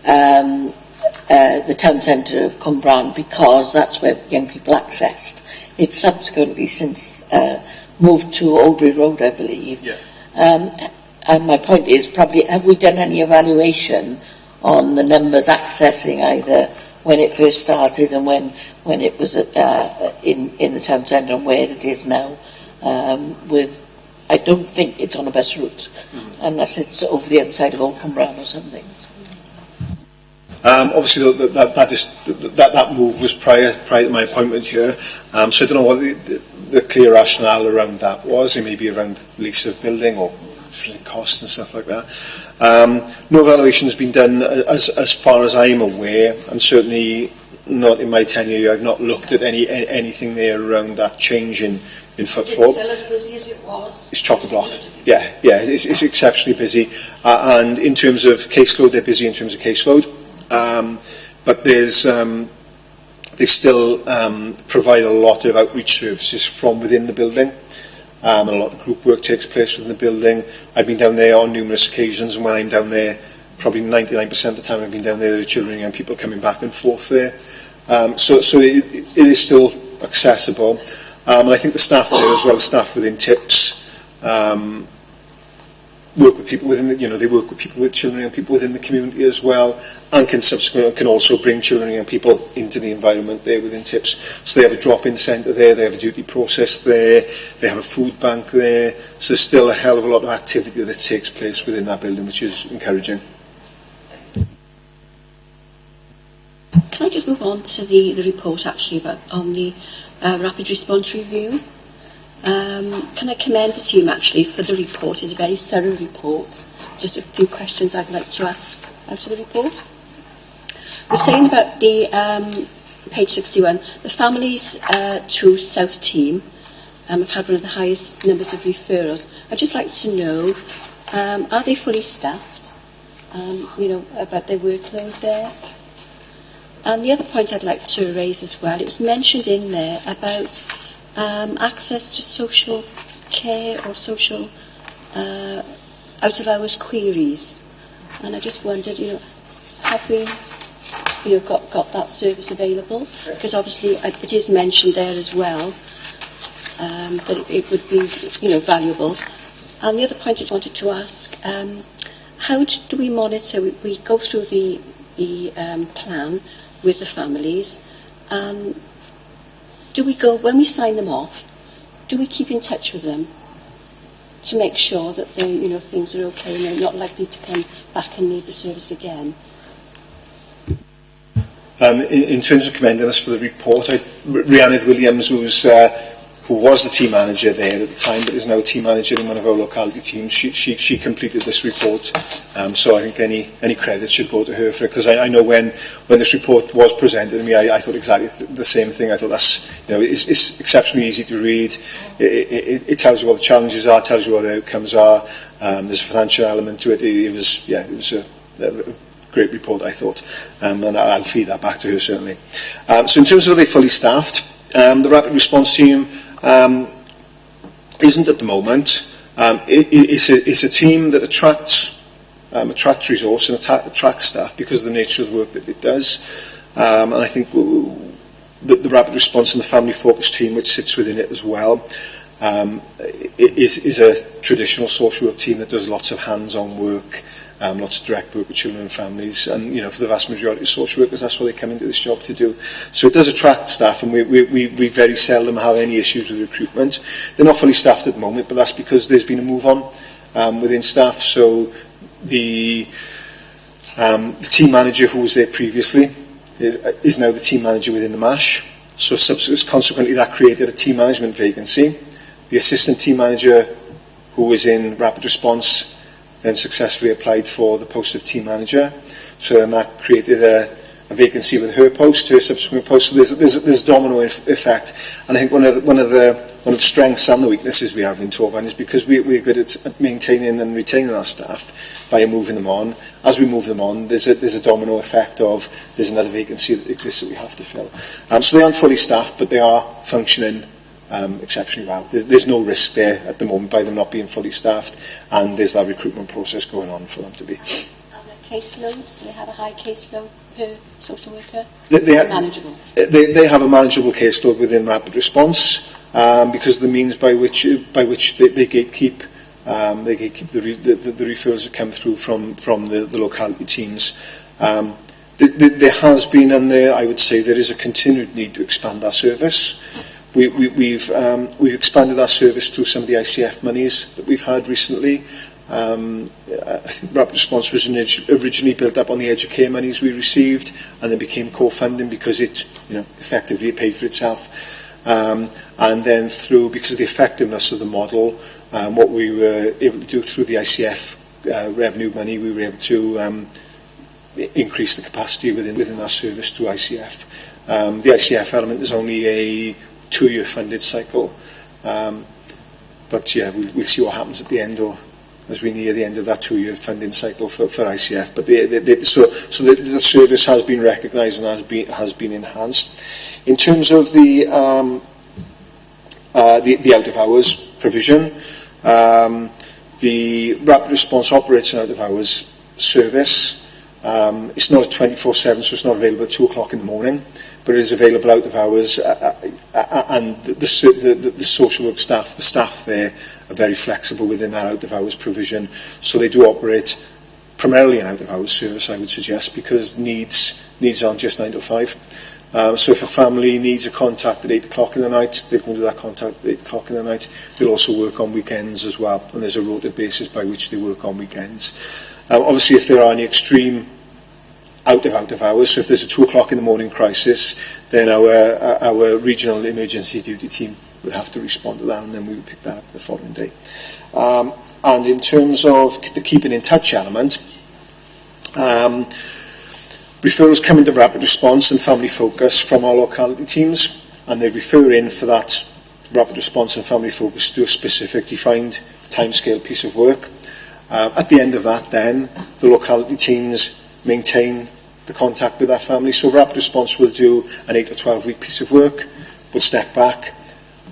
the town centre of Cwmbran because that's where young people accessed. It's subsequently since moved to Oldbury Road, I believe. Yeah. And my point is, probably, have we done any evaluation on the numbers accessing either when it first started and when it was in the town centre and where it is now? I don't think it's on a bus route, unless it's over the other side of Old Cwmbran or something. Obviously, that move was prior to my appointment here, so I don't know what the clear rationale around that was. It may be around lease of building or costs and stuff like that. No evaluation has been done as far as I'm aware, and certainly not in my tenure. I've not looked at anything there around that change in footfall. Is it still as busy as it was? It's chock-a-block. Yeah, it's exceptionally busy. And in terms of caseload, they're busy in terms of caseload. But they still provide a lot of outreach services from within the building. A lot of group work takes place within the building. I've been down there on numerous occasions, and when I'm down there, probably 99% of the time I've been down there are children and people coming back and forth there. So it is still accessible. And I think the staff there as well, the staff within TIPS, work with people within they work with people with children and people within the community as well, and can also bring children and young people into the environment there within TIPS. So they have a drop-in centre there, they have a duty process there, they have a food bank there, so there's still a hell of a lot of activity that takes place within that building, which is encouraging. Can I just move on to the report actually on the rapid response review? Can I commend the team actually for the report? It's a very thorough report. Just a few questions I'd like to ask out of the report. We're saying about the page 61, the families to South team have had one of the highest numbers of referrals. I'd just like to know, are they fully staffed? About their workload there. And the other point I'd like to raise as well, it was mentioned in there about access to social care or social out-of-hours queries. And I just wondered, have we got that service available? Because obviously it is mentioned there as well, that it would be valuable. And the other point I wanted to ask, how do we monitor? We go through the plan with the families, do we go, when we sign them off, do we keep in touch with them to make sure that they, you know, things are okay and they're not likely to come back and need the service again? In terms of commending us for the report, Rhiannon Williams, who was the team manager there at the time, but is now team manager in one of our locality teams, she completed this report. So I think any credit should go to her for it, because I know when this report was presented to me, I thought exactly the same thing. I thought that's, you know, it's exceptionally easy to read. It tells you what the challenges are, tells you what the outcomes are. There's a financial element to it. It was a great report, I thought, and I'll feed that back to her certainly. So in terms of are they fully staffed, the rapid response team isn't at the moment. It's a team that attracts resource and attracts staff because of the nature of the work that it does. And I think the rapid response and the family focused team, which sits within it as well, is a traditional social work team that does lots of hands-on work, lots of direct work with children and families, and, you know, for the vast majority of social workers, that's what they come into this job to do. So it does attract staff, and we very seldom have any issues with recruitment. They're not fully staffed at the moment, but that's because there's been a move on within staff. So the team manager who was there previously is now the team manager within the MASH. So consequently, that created a team management vacancy. The assistant team manager who was in rapid response then successfully applied for the post of team manager. So then that created a vacancy with her post, her subsequent post. So there's a domino effect. And I think one of the strengths and the weaknesses we have in Torfaen is because we're good at maintaining and retaining our staff via moving them on. As we move them on, there's a domino effect of there's another vacancy that exists that we have to fill. So they aren't fully staffed, but they are functioning exceptionally well. There's no risk there at the moment by them not being fully staffed, and there's that recruitment process going on for them to be. And the caseloads, do they have a high caseload per social worker? Manageable. They have a manageable caseload within rapid response because of the means by which they gatekeep. They gatekeep the referrals that come through from the locality teams. There has been, and I would say there is a continued need to expand our service. We've expanded our service through some of the ICF monies that we've had recently. I think Rapid Response was originally built up on the Educare monies we received, and then became co-funding because it, you know, effectively paid for itself. And then because of the effectiveness of the model, what we were able to do through the ICF revenue money, we were able to increase the capacity within our service through ICF. The ICF element is only a 2-year funded cycle, but yeah, we'll see what happens at the end, or as we near the end of that 2-year funding cycle for ICF. But the service has been recognised and has been enhanced. In terms of the out of hours provision, the rapid response operates an out of hours service. It's not a 24/7, so it's not available at 2 o'clock in the morning, but it is available out of hours, and the social work staff, the staff there, are very flexible within that out of hours provision. So they do operate primarily an out of hours service, I would suggest, because needs aren't just 9 to 5. So if a family needs a contact at 8 o'clock in the night, they can do that contact at 8 o'clock in the night. They'll also work on weekends as well, and there's a rota basis by which they work on weekends. Obviously, if there are any extreme out of hours, so if there's a 2 o'clock in the morning crisis, then our regional emergency duty team would have to respond to that, and then we would pick that up the following day. And in terms of the keeping in touch element, referrals come into rapid response and family focus from our locality teams, and they refer in for that rapid response and family focus to a specific defined timescale piece of work. At the end of that, then, the locality teams maintain the contact with that family. So rapid response will do an 8 or 12 week piece of work, will step back.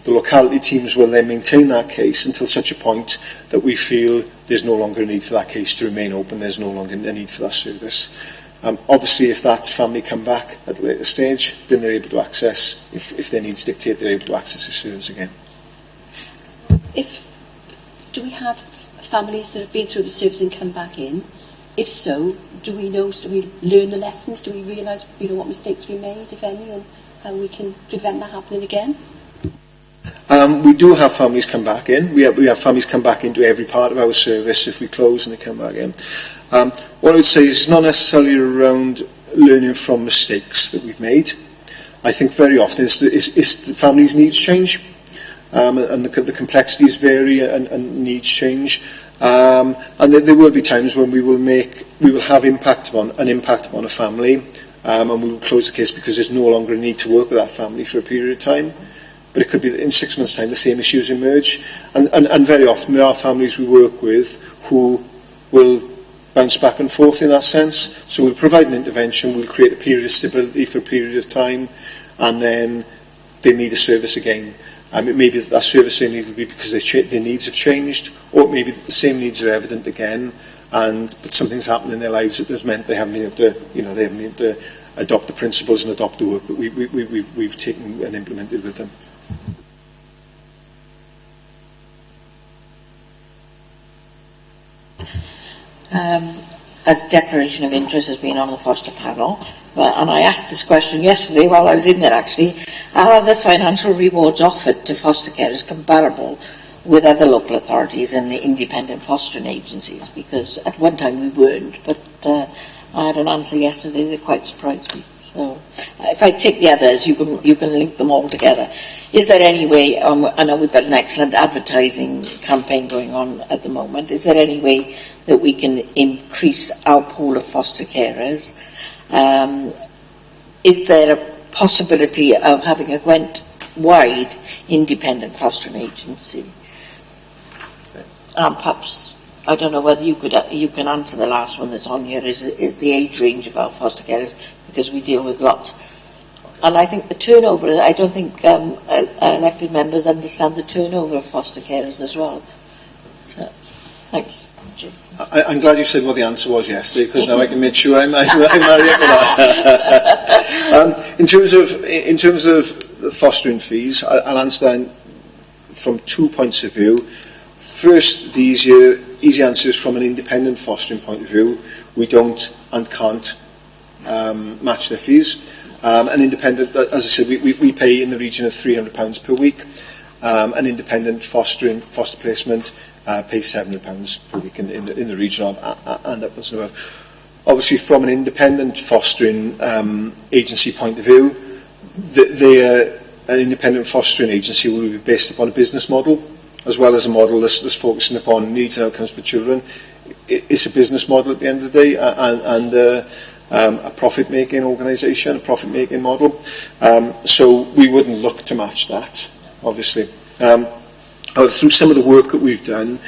The locality teams will then maintain that case until such a point that we feel there's no longer a need for that case to remain open, there's no longer a need for that service. Obviously, if that family come back at a later stage, then they're able to access, if their needs dictate, they're able to access the service again. Do we have families that have been through the service and come back in, if so, do we learn the lessons? Do we realise, what mistakes we made, if any, and how we can prevent that happening again? We do have families come back in. We have families come back into every part of our service if we close and they come back in. What I would say is it's not necessarily around learning from mistakes that we've made. I think very often it's the families' needs change, and the complexities vary and needs change. And there will be times when we will have an impact upon a family, and we will close the case because there's no longer a need to work with that family for a period of time. But it could be that in 6 months' time the same issues emerge, and very often there are families we work with who will bounce back and forth in that sense. So we'll provide an intervention, we'll create a period of stability for a period of time, and then they need a service again. It may be that service they need will be because their needs have changed, or it may be that the same needs are evident again, but something's happened in their lives that has meant they haven't been able to, they haven't been able to adopt the principles and adopt the work that we've taken and implemented with them. A declaration of interest has been on the foster panel, and I asked this question yesterday while I was in there actually. Are the financial rewards offered to foster carers comparable with other local authorities and the independent fostering agencies? Because at one time we weren't, but I had an answer yesterday that quite surprised me. So if I take the others, you can link them all together. Is there any way, I know we've got an excellent advertising campaign going on at the moment, is there any way that we can increase our pool of foster carers? Is there a possibility of having a Gwent-wide independent fostering agency? Perhaps, I don't know whether you can answer the last one that's on here, is the age range of our foster carers, because we deal with lots. And I think the turnover, I don't think elected members understand the turnover of foster carers as well. So, thanks, Jason. I'm glad you said what the answer was yesterday, because now I can make sure I'm married up with that. In terms of the fostering fees, I'll answer that from 2 points of view. First, the easy answer is from an independent fostering point of view. We don't and can't match their fees. An independent, as I said, we pay in the region of £300 per week. An independent foster placement pays £700 per week in the region of and upwards and above. Obviously, from an independent fostering agency point of view, an independent fostering agency will be based upon a business model, as well as a model that's focusing upon needs and outcomes for children. It's a business model at the end of the day, and a profit-making organisation, a profit-making model. So we wouldn't look to match that, obviously. Through some of the work that we've done,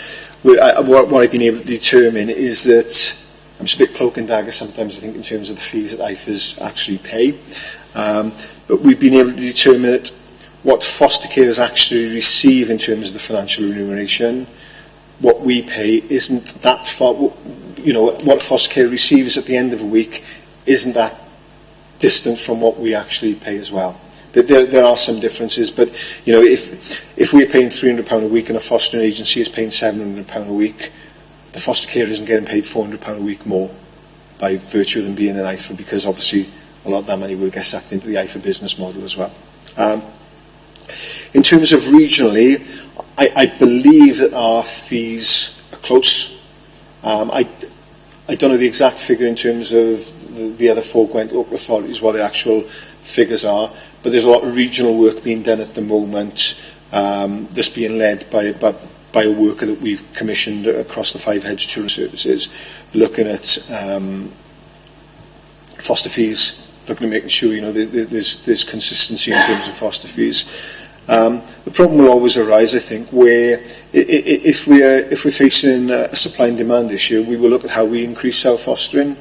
what I've been able to determine is that, I'm just a bit cloak and dagger sometimes, I think, in terms of the fees that IFAs actually pay. But we've been able to determine that what foster carers actually receive in terms of the financial remuneration, what we pay isn't that far. What a foster carer receives at the end of a week isn't that distant from what we actually pay as well. There are some differences, but if we're paying £300 a week and a fostering agency is paying £700 a week, the foster carer isn't getting paid £400 a week more by virtue of them being an IFA, because obviously a lot of that money will get sucked into the IFA business model as well. In terms of regionally, I believe that our fees are close. I don't know the exact figure in terms of the other 4 Gwent local authorities, what the actual figures are, but there's a lot of regional work being done at the moment that's being led by a worker that we've commissioned across the 5 Hedge Children's Services, looking at foster fees, looking at making sure there's consistency in terms of foster fees. The problem will always arise, I think, where if we're facing a supply and demand issue, we will look at how we increase our fostering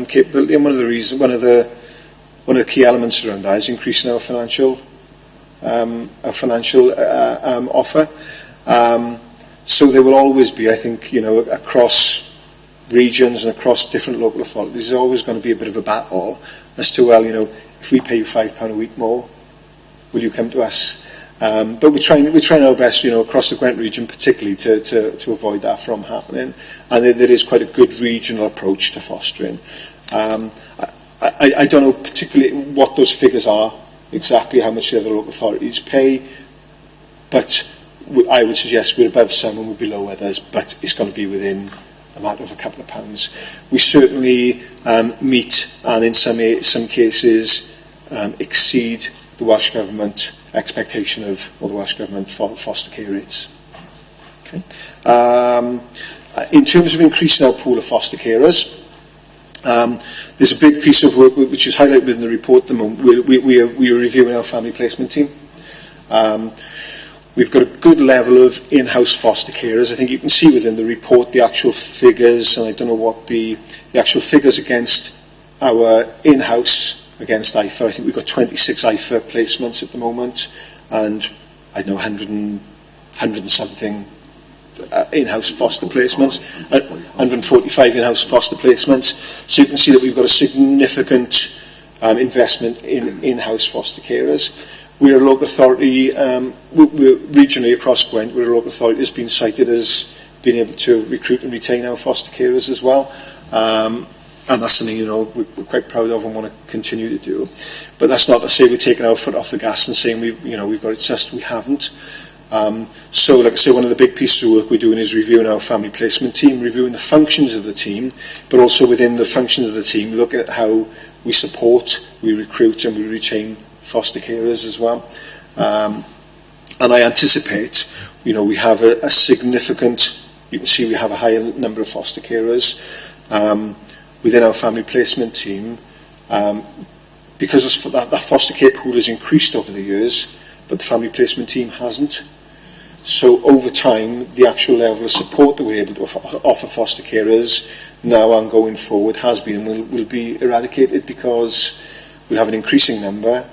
capability. And one of the key elements around that is increasing our financial offer. So there will always be, I think, across regions and across different local authorities, there's always going to be a bit of a battle as to, if we pay you £5 a week more, will you come to us? But we're trying our best, across the Gwent region particularly, to avoid that from happening. And there is quite a good regional approach to fostering. I don't know particularly what those figures are, exactly how much the other local authorities pay, but I would suggest we're above some and we're below others, but it's going to be within a matter of a couple of pounds. We certainly meet, and in some cases exceed, the Welsh Government expectation of, or the Welsh Government foster care rates. Okay. In terms of increasing our pool of foster carers, there's a big piece of work which is highlighted in the report at the moment. We are reviewing our family placement team. We've got a good level of in-house foster carers. I think you can see within the report the actual figures, and I don't know what the actual figures against our in-house against IFA. I think we've got 26 IFA placements at the moment, and I don't know 100 and something in-house foster placements, 145 in-house foster placements. So you can see that we've got a significant investment in in-house foster carers. We're a local authority, we're regionally across Gwent, we're a local authority that's been cited as being able to recruit and retain our foster carers as well. And that's something, we're quite proud of and want to continue to do. But that's not to say we're taking our foot off the gas and saying we've got it sussed. We haven't. So, like I say, one of the big pieces of work we're doing is reviewing our family placement team, reviewing the functions of the team, but also within the functions of the team, look at how we support, we recruit and we retain foster carers as well. And I anticipate, we have a significant, you can see we have a higher number of foster carers within our family placement team, because that foster care pool has increased over the years, but the family placement team hasn't. So over time, the actual level of support that we're able to offer foster carers now and going forward has been and will be eradicated, because we have an increasing number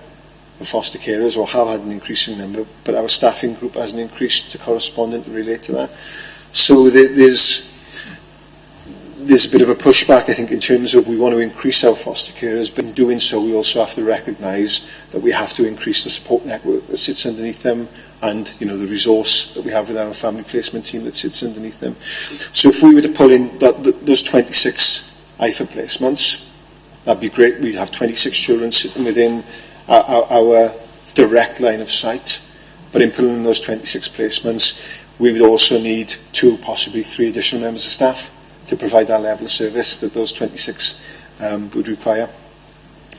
of foster carers, or have had an increasing number, but our staffing group hasn't increased to correspond and to relate to that. So there's a bit of a pushback, I think, in terms of we want to increase our foster carers, but in doing so we also have to recognise that we have to increase the support network that sits underneath them, and the resource that we have with our family placement team that sits underneath them. So if we were to pull in those 26 IFA placements, that'd be great. We'd have 26 children sitting within our direct line of sight, but in pulling in those 26 placements, we would also need 2, possibly 3 additional members of staff to provide that level of service that those 26 would require.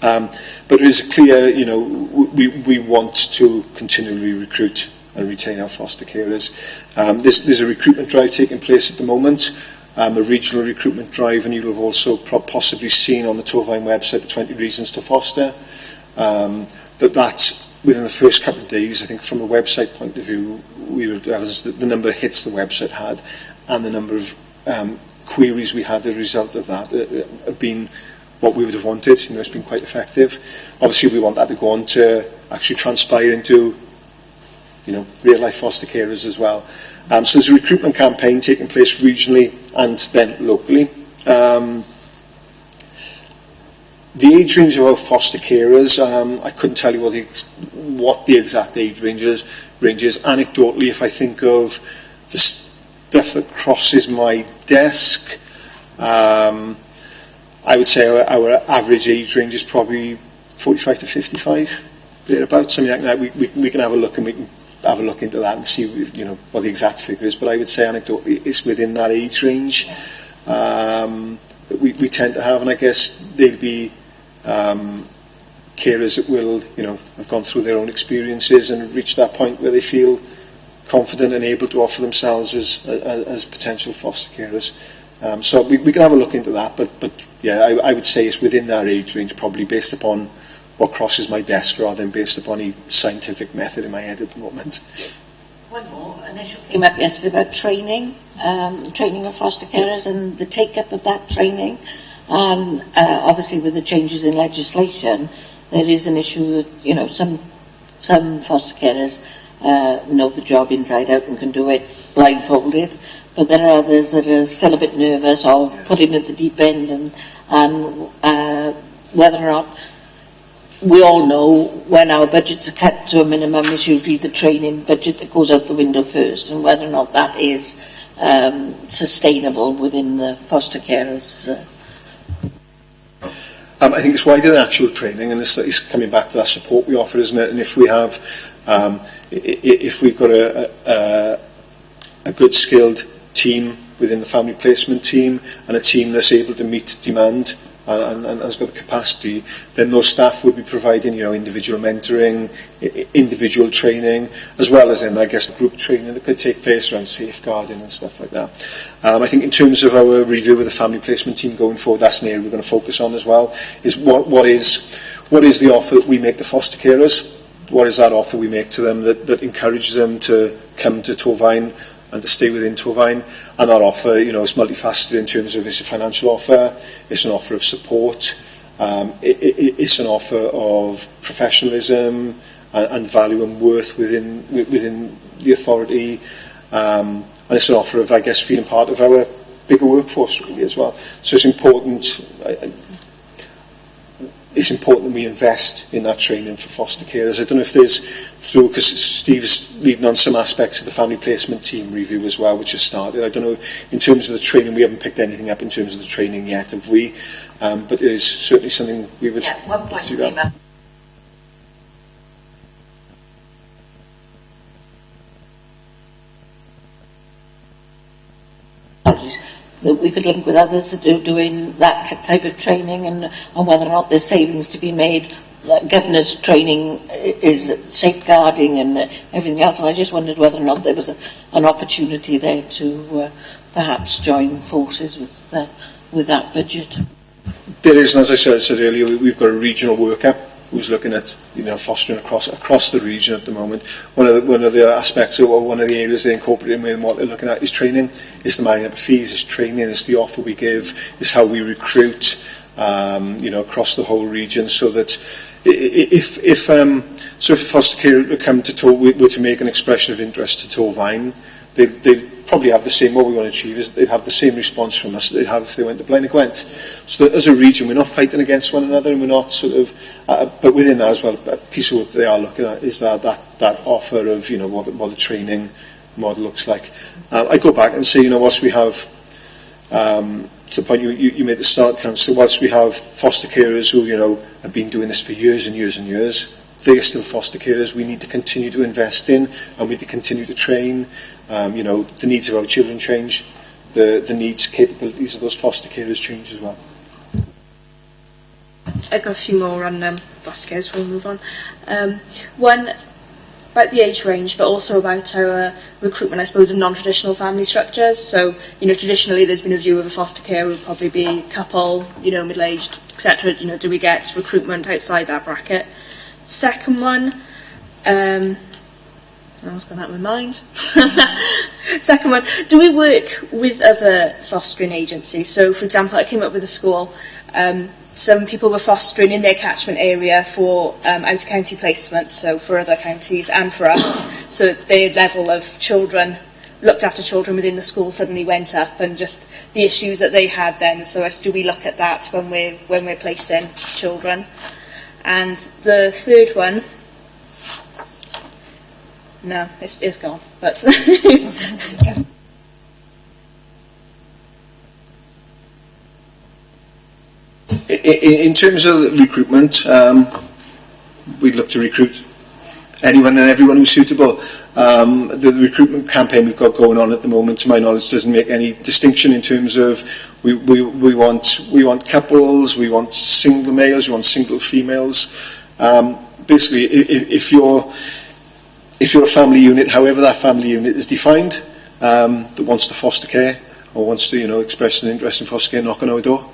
But it is clear, we want to continually recruit and retain our foster carers. There's a recruitment drive taking place at the moment, a regional recruitment drive, and you'll have also possibly seen on the Torfaen website the 20 Reasons to Foster. That within the first couple of days, I think from a website point of view, we were evidence that the number of hits the website had and the number of queries we had as a result of that have been what we would have wanted. It's been quite effective. Obviously, we want that to go on to actually transpire into real life foster carers as well. So there's a recruitment campaign taking place regionally and then locally. The age range of our foster carers, I couldn't tell you what the exact age range is. Anecdotally, if I think of the stuff that crosses my desk, I would say our average age range is probably 45 to 55, thereabouts, something like that. We can have a look, and we can have a look into that and see what the exact figure is, but I would say anecdotally it's within that age range that we tend to have, and I guess they'll be carers that will have gone through their own experiences and reached that point where they feel confident and able to offer themselves as potential foster carers. So we can have a look into that, but yeah, I would say it's within that age range, probably based upon what crosses my desk rather than based upon any scientific method in my head at the moment. One more, an issue came up yesterday about training of foster carers and the take-up of that training. And obviously with the changes in legislation, there is an issue that, some foster carers know the job inside out and can do it blindfolded, but there are others that are still a bit nervous or put in at the deep end, and whether or not we all know when our budgets are cut to a minimum, it's usually the training budget that goes out the window first, and whether or not that is sustainable within the foster carers. I think it's wider than actual training, and it's coming back to that support we offer, isn't it? And if we have, if we've got a good skilled team within the family placement team, and a team that's able to meet demand and has got the capacity, then those staff would be providing, individual mentoring, individual training, as well as I guess, group training that could take place around safeguarding and stuff like that. I think in terms of our review of the family placement team going forward, that's an area we're going to focus on as well, is what is the offer that we make to foster carers? What is that offer we make to them that encourages them to come to Torfaen and to stay within Torfaen? And that offer, is multifaceted in terms of it's a financial offer, it's an offer of support, it's an offer of professionalism and value and worth within the authority, and it's an offer of, I guess, feeling part of our bigger workforce really as well. So it's important. It's important that we invest in that training for foster carers. I don't know if there's because Steve's leading on some aspects of the family placement team review as well, which has started. I don't know, in terms of the training, we haven't picked anything up in terms of the training yet, have we? But it is certainly something we would do that. That we could link with others that are doing that type of training, and on whether or not there's savings to be made. Governors' training is safeguarding and everything else, and I just wondered whether or not there was an opportunity there to perhaps join forces with that budget. There is, and as I said earlier, we've got a regional worker who's looking at fostering across the region at the moment. One of the aspects, or one of the areas they're incorporating with what they're looking at is training. It's the marrying up of fees, it's training, it's the offer we give, it's how we recruit, across the whole region, so that if foster care were to make an expression of interest to Torfaen, they probably have the same, what we want to achieve is they'd have the same response from us that they'd have if they went to Blaenau Gwent. So that as a region, we're not fighting against one another, and we're not but within that as well, a piece of what they are looking at is that offer of, what the training model looks like. I go back and say, whilst we have, to the point you made at the start, Councillor, whilst we have foster carers who, have been doing this for years and years and years, they are still foster carers we need to continue to invest in, and we need to continue to train. The needs of our children change, the needs, capabilities of those foster carers change as well. I've got a few more on foster carers before we move on. One, about the age range, but also about our recruitment, I suppose, of non-traditional family structures. So, traditionally there's been a view of a foster care would probably be a couple, middle-aged, etc. Do we get recruitment outside that bracket? Second one, I was going out of my mind. Second one, do we work with other fostering agencies? So, for example, I came up with a school. Some people were fostering in their catchment area for out-of-county placement, so for other counties and for us. So their level of children, looked after children within the school suddenly went up, and just the issues that they had then. So do we look at that when we're placing children? And the third one, no, it's gone. But in terms of recruitment, we'd look to recruit anyone and everyone who's suitable. The recruitment campaign we've got going on at the moment, to my knowledge, doesn't make any distinction in terms of we want couples, we want single males, we want single females. Basically, if you're a family unit, however that family unit is defined, that wants to foster care or wants to express an interest in foster care, knock on our door.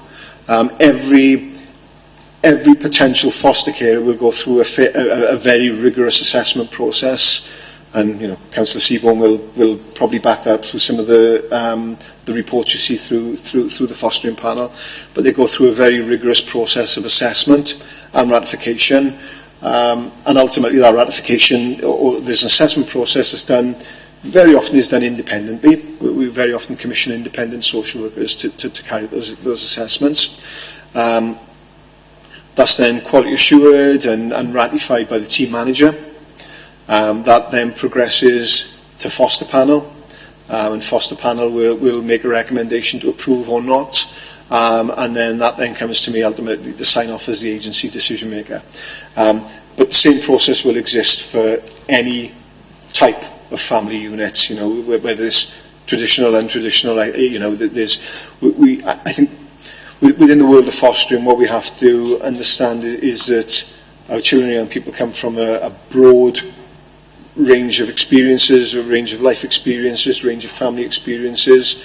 Every potential foster carer will go through a very rigorous assessment process, and Councillor Seaborn will probably back that up through some of the reports you see through the fostering panel. But they go through a very rigorous process of assessment and ratification, and ultimately that ratification, or there's an assessment process that's done. Very often is done independently. We very often commission independent social workers to carry those assessments. That's then quality assured and ratified by the team manager. That then progresses to foster panel, and foster panel will make a recommendation to approve or not, and then that then comes to me ultimately to sign off as the agency decision maker. But the same process will exist for any type of family unit, you know, whether it's traditional, untraditional, you know, I think within the world of fostering, what we have to understand is that our children and young people come from a broad range of experiences, a range of life experiences, range of family experiences.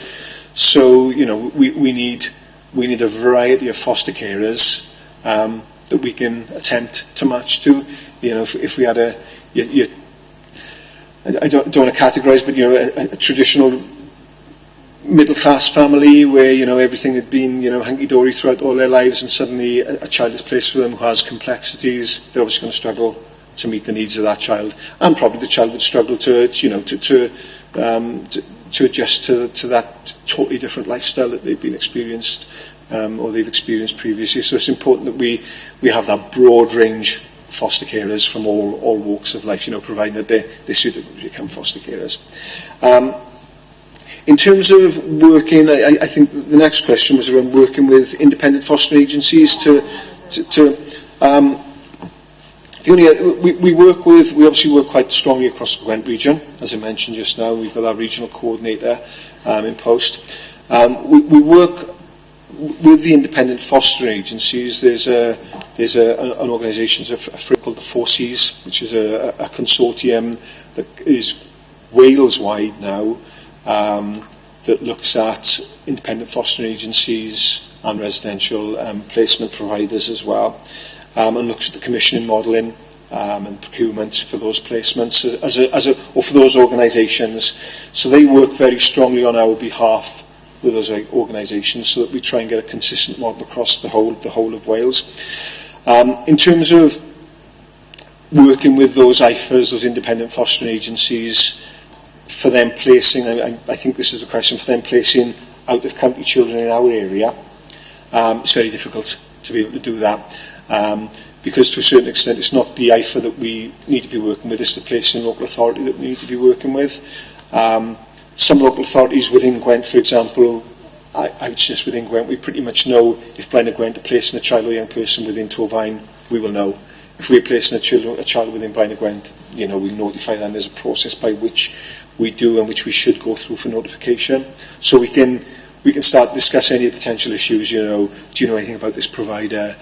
So, you know, we need a variety of foster carers that we can attempt to match to. You know, if we had I don't want to categorise, but, you know, a traditional middle-class family where, you know, everything had been, you know, hunky-dory throughout all their lives, and suddenly a child is placed with them who has complexities, they're obviously going to struggle to meet the needs of that child, and probably the child would struggle to adjust to that totally different lifestyle that they've been experienced or they've experienced previously. So it's important that we have that broad range of foster carers from all walks of life, you know, providing that they suitably become foster carers. In terms of working, I think the next question was around working with independent fostering agencies we obviously work quite strongly across the Gwent region. As I mentioned just now, we've got our regional coordinator in post. We work with the independent fostering agencies. There's an organisation called the 4Cs, which is a consortium that is Wales-wide now, that looks at independent fostering agencies and residential placement providers as well. And looks at the commissioning modelling and procurement for those placements or for those organisations. So they work very strongly on our behalf with those organisations, so that we try and get a consistent model across the whole of Wales. In terms of working with those IFAs, those independent fostering agencies, for them placing, I think this is the question, for them placing out-of-county children in our area, it's very difficult to be able to do that. Because to a certain extent it's not the IFA that we need to be working with, it's the placing local authority that we need to be working with. Some local authorities within Gwent, for example, I would suggest within Gwent, we pretty much know if Blaenau Gwent are placing a child or young person within Torfaen, we will know. If we're placing a child within Blaenau Gwent, you know, we notify them. There's a process by which we do and which we should go through for notification. So we can start to discuss any potential issues, you know, do you know anything about this provider?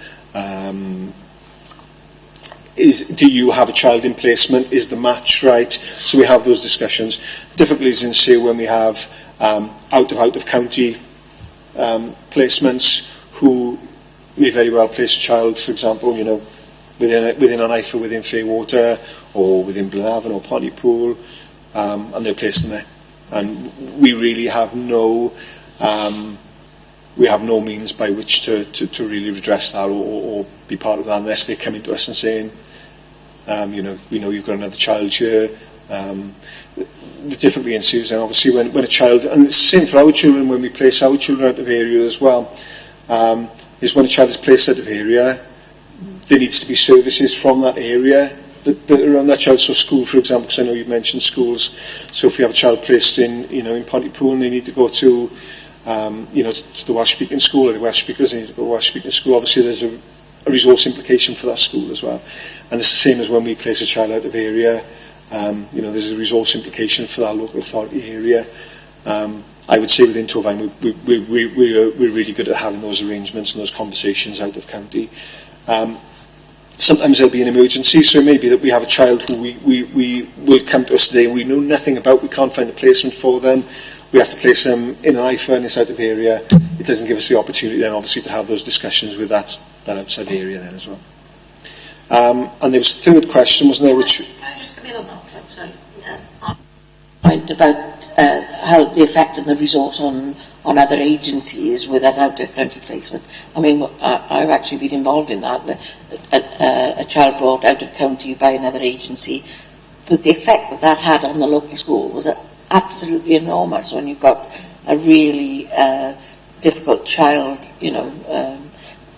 Do you have a child in placement? Is the match right? So we have those discussions. Difficulties in, say, when we have out of county placements who may very well place a child, for example, you know, within an IFA within Fairwater or within Blenavon or Pontypool, and they're placed in there. And we really have no means by which to really redress that or be part of that unless they come into us and saying, you know, we know you've got another child here. The difficulty ensues then obviously when a child, and it's the same for our children when we place our children out of area as well, is when a child is placed out of area, there needs to be services from that area that are around that child. So school, for example, because I know you've mentioned schools. So if you have a child placed in, you know, in Pontypool and they need to go to, you know, to the Welsh-speaking school, or the Welsh speakers, they need to go to Welsh-speaking school. Obviously, there's a resource implication for that school as well. And it's the same as when we place a child out of area. You know, there's a resource implication for that local authority area. I would say within Torfaen, we're really good at having those arrangements and those conversations out of county. Sometimes there'll be an emergency, so it may be that we have a child who we will come to us today and we know nothing about, we can't find a placement for them, we have to place them in an IFA and it's out of area. It doesn't give us the opportunity then obviously to have those discussions with that outside area then as well. And there was a third question, wasn't there? Which... Can I just come in on that? Sorry. Point about how the effect and the resource on other agencies with an out-of-county placement. I mean, I've actually been involved in that. A child brought out of county by another agency, but the effect that had on the local school was absolutely enormous when you've got a really difficult child, you know,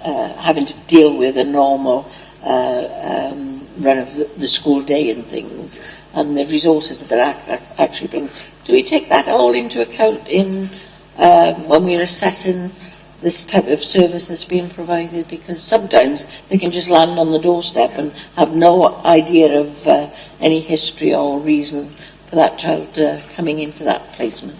having to deal with a normal run of the school day and things, and the resources that they're actually bringing. Do we take that all into account in when we're assessing this type of service that's being provided? Because sometimes they can just land on the doorstep and have no idea of any history or reason for that child coming into that placement.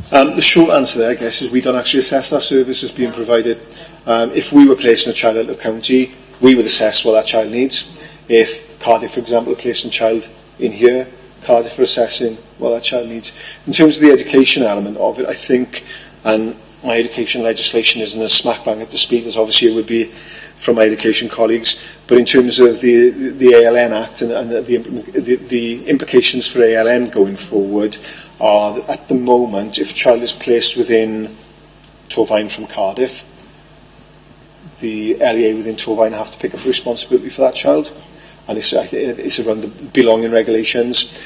The short answer there, I guess, is we don't actually assess that service as being provided. If we were placing a child out of county, we would assess what that child needs. If Cardiff, for example, are placing a child in here, Cardiff are assessing what that child needs. In terms of the education element of it, I think, and my education legislation isn't as smack bang up to speed as obviously it would be from my education colleagues, but in terms of the ALN Act and the implications for ALN going forward are that at the moment, if a child is placed within Torfaen from Cardiff, the LEA within Torfaen have to pick up the responsibility for that child, and it's around the belonging regulations.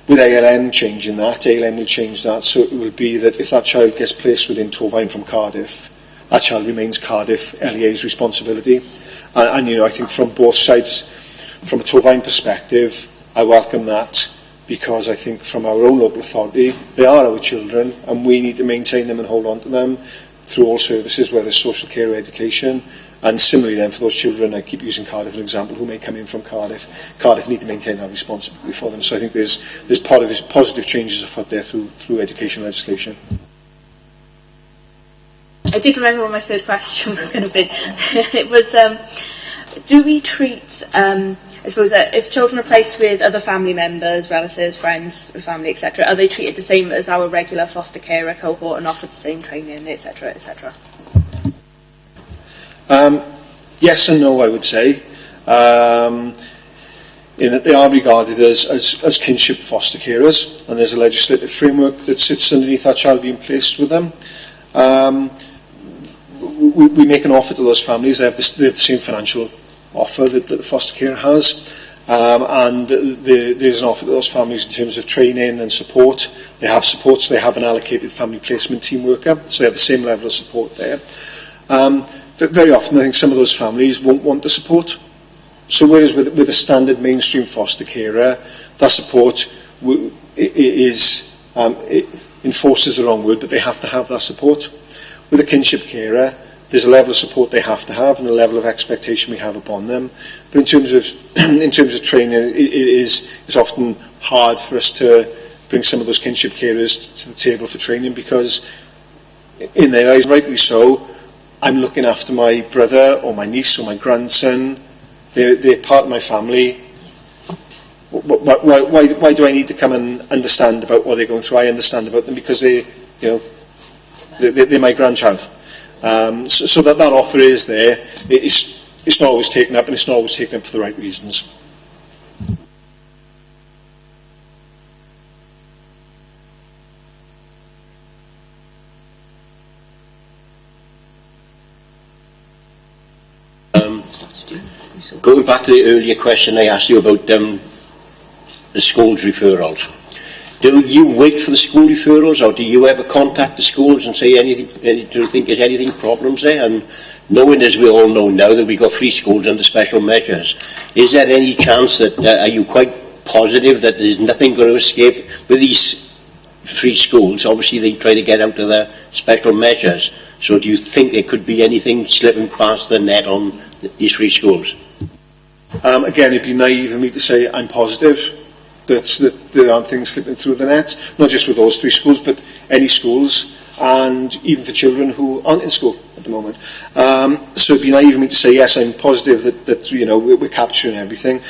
With ALN changing that, ALN will change that, so it will be that if that child gets placed within Torfaen from Cardiff, that child remains Cardiff LEA's responsibility. And you know, I think from both sides, from a Torfaen perspective, I welcome that, because I think from our own local authority, they are our children, and we need to maintain them and hold on to them through all services, whether it's social care or education. And similarly then for those children, I keep using Cardiff as an example, who may come in from Cardiff, Cardiff need to maintain that responsibility for them. So I think there's positive changes afoot there through education legislation. I did remember what my third question was going to be. It was, do we treat, I suppose, if children are placed with other family members, relatives, friends, family, etc., are they treated the same as our regular foster carer cohort and offered the same training, etc., etc.? Yes and no, I would say. In that they are regarded as kinship foster carers, and there's a legislative framework that sits underneath that child being placed with them. We make an offer to those families. They have the same financial offer that the foster carer has, and there's an offer to those families in terms of training and support. They have support, so they have an allocated family placement team worker, so they have the same level of support there. But very often I think some of those families won't want the support. So whereas with a standard mainstream foster carer, that support enforces the wrong word, but they have to have that support. With a kinship carer, there's a level of support they have to have and a level of expectation we have upon them. But in terms of training, it's often hard for us to bring some of those kinship carers to the table for training, because in their eyes, rightly so, I'm looking after my brother or my niece or my grandson. They're part of my family. Why do I need to come and understand about what they're going through? I understand about them because they're my grandchild. So that offer is there. It's not always taken up, and it's not always taken up for the right reasons. Going back to the earlier question I asked you about the schools referrals. Do you wait for the school referrals, or do you ever contact the schools and say anything? Do you think there's anything problems there? And knowing, as we all know now, that we've got free schools under special measures, is there any chance that are you quite positive that there's nothing going to escape with these free schools? Obviously, they try to get out of the special measures. So, do you think there could be anything slipping past the net on these free schools? Again, it'd be naive of me to say I'm positive that there aren't things slipping through the net, not just with those three schools, but any schools, and even for children who aren't in school at the moment. So it'd be naive of me to say, yes, I'm positive that we're capturing everything.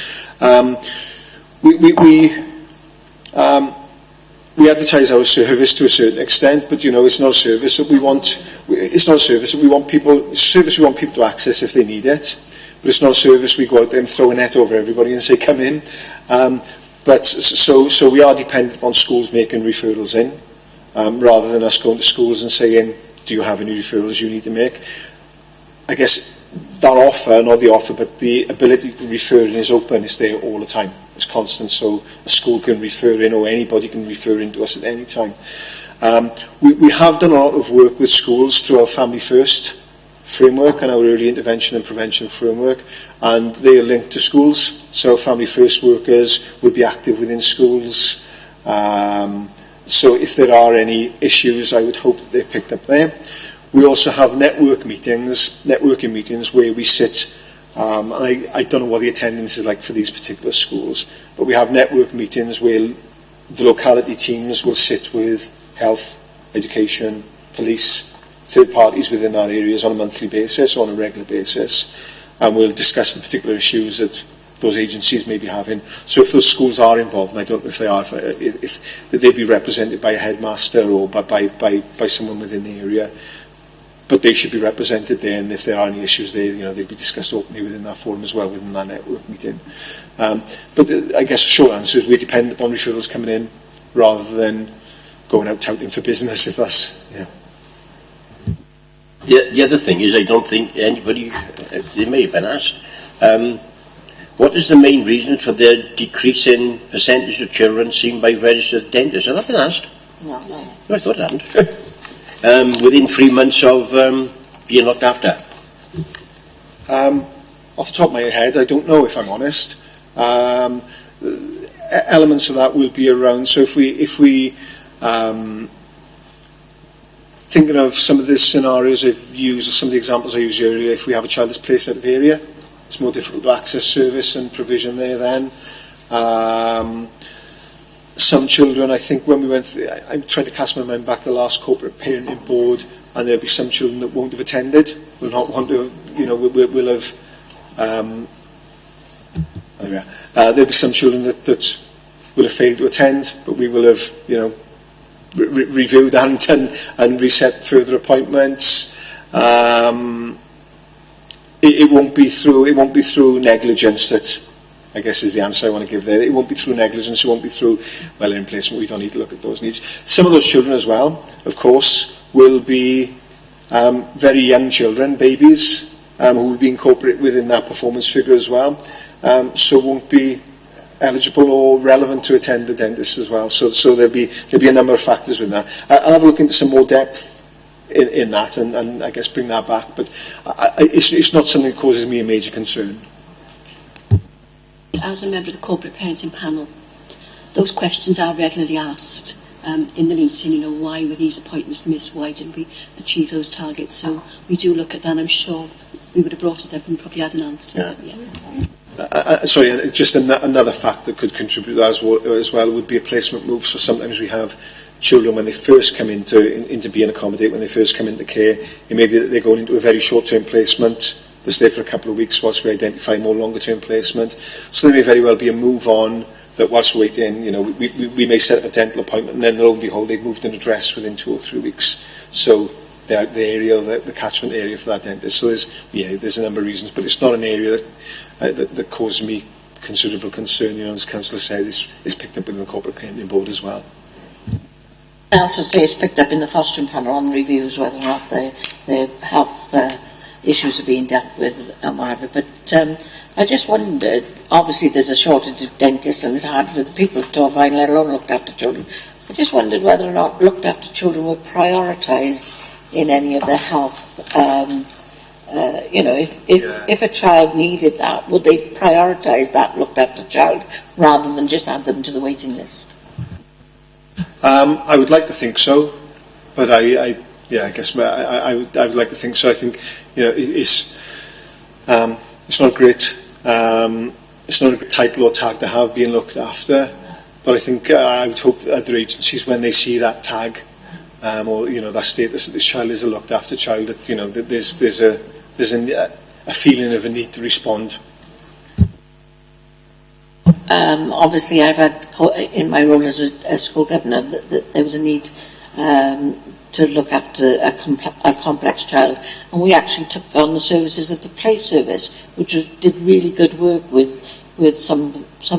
We advertise our service to a certain extent, but it's not a service that we want. It's not a service that we want people. It's a service we want people to access if they need it. But it's not a service we go out there and throw a net over everybody and say, come in. But so we are dependent on schools making referrals in, rather than us going to schools and saying, do you have any referrals you need to make? I guess that offer, not the offer, but the ability to refer in is open. It's there all the time. It's constant, so a school can refer in, or anybody can refer in to us at any time. We have done a lot of work with schools through our Family First framework and our early intervention and prevention framework, and they are linked to schools. So family first workers will be active within schools. So if there are any issues, I would hope that they're picked up there. We also have networking meetings where we sit, and I don't know what the attendance is like for these particular schools, but we have network meetings where the locality teams will sit with health, education, police, third parties within that areas on a monthly basis or on a regular basis, and we'll discuss the particular issues that those agencies may be having. So if those schools are involved, and I don't know if they are, if that they'd be represented by a headmaster or by someone within the area, but they should be represented there, and if there are any issues there, they'd be discussed openly within that forum as well, within that network meeting. But I guess the short answer is we depend upon referrals coming in rather than going out touting for business, if that's, yeah. The other thing is, I don't think anybody, they may have been asked, what is the main reason for the decrease in percentage of children seen by registered dentists? Has that been asked? No. No, I thought it hadn't. Within 3 months of being looked after? Off the top of my head, I don't know, if I'm honest. Elements of that will be around, so if we thinking of some of the scenarios I've used, or some of the examples I used earlier, if we have a child that's placed out of area, it's more difficult to access service and provision there then. Some children, I think when we went through, I'm trying to cast my mind back to the last corporate parenting board, and there'll be some children that won't have attended, will not want to, will have, there'll be some children that will have failed to attend, but we will have, reviewed and reset further appointments. It won't be through negligence that, I guess, is the answer I want to give there. It won't be through negligence. It won't be through in placement. We don't need to look at those needs. Some of those children as well, of course, will be very young children, babies, who will be incorporated within that performance figure as well. So won't be eligible or relevant to attend the dentist as well. So there'll be a number of factors with that. I'll have a look into some more depth in that and I guess bring that back. But it's not something that causes me a major concern. As a member of the corporate parenting panel, those questions are regularly asked in the meeting. Why were these appointments missed? Why didn't we achieve those targets? So we do look at that. I'm sure we would have brought it up and probably had an answer. Sorry, just another factor that could contribute as well would be a placement move. So sometimes we have children when they first come into being accommodated, when they first come into care, it may be that they're going into a very short-term placement. They stay for a couple of weeks whilst we identify more longer-term placement. So there may very well be a move on that whilst we're waiting, we may set up a dental appointment and then lo and behold they've moved an address within 2 or 3 weeks. So the area, the catchment area for that dentist. So there's a number of reasons, but it's not an area that causes me considerable concern. As Councillor said, it's picked up within the corporate parenting board as well. I also say it's picked up in the fostering panel on reviews whether or not their health issues are being dealt with and whatever. But I just wondered, obviously there's a shortage of dentists and it's hard for the people to Torfaen, let alone looked after children. I just wondered whether or not looked after children were prioritised in any of the health. If a child needed that, would they prioritise that looked after child rather than just add them to the waiting list? I would like to think so, but I guess I would like to think so. I think it's not a great title or tag to have, being looked after, but I think I would hope that other agencies, when they see that tag or that status that this child is a looked after child, that there's a feeling of a need to respond. Obviously, I've had, in my role as a school governor, that there was a need to look after a complex child, and we actually took on the services of the play service, which did really good work with some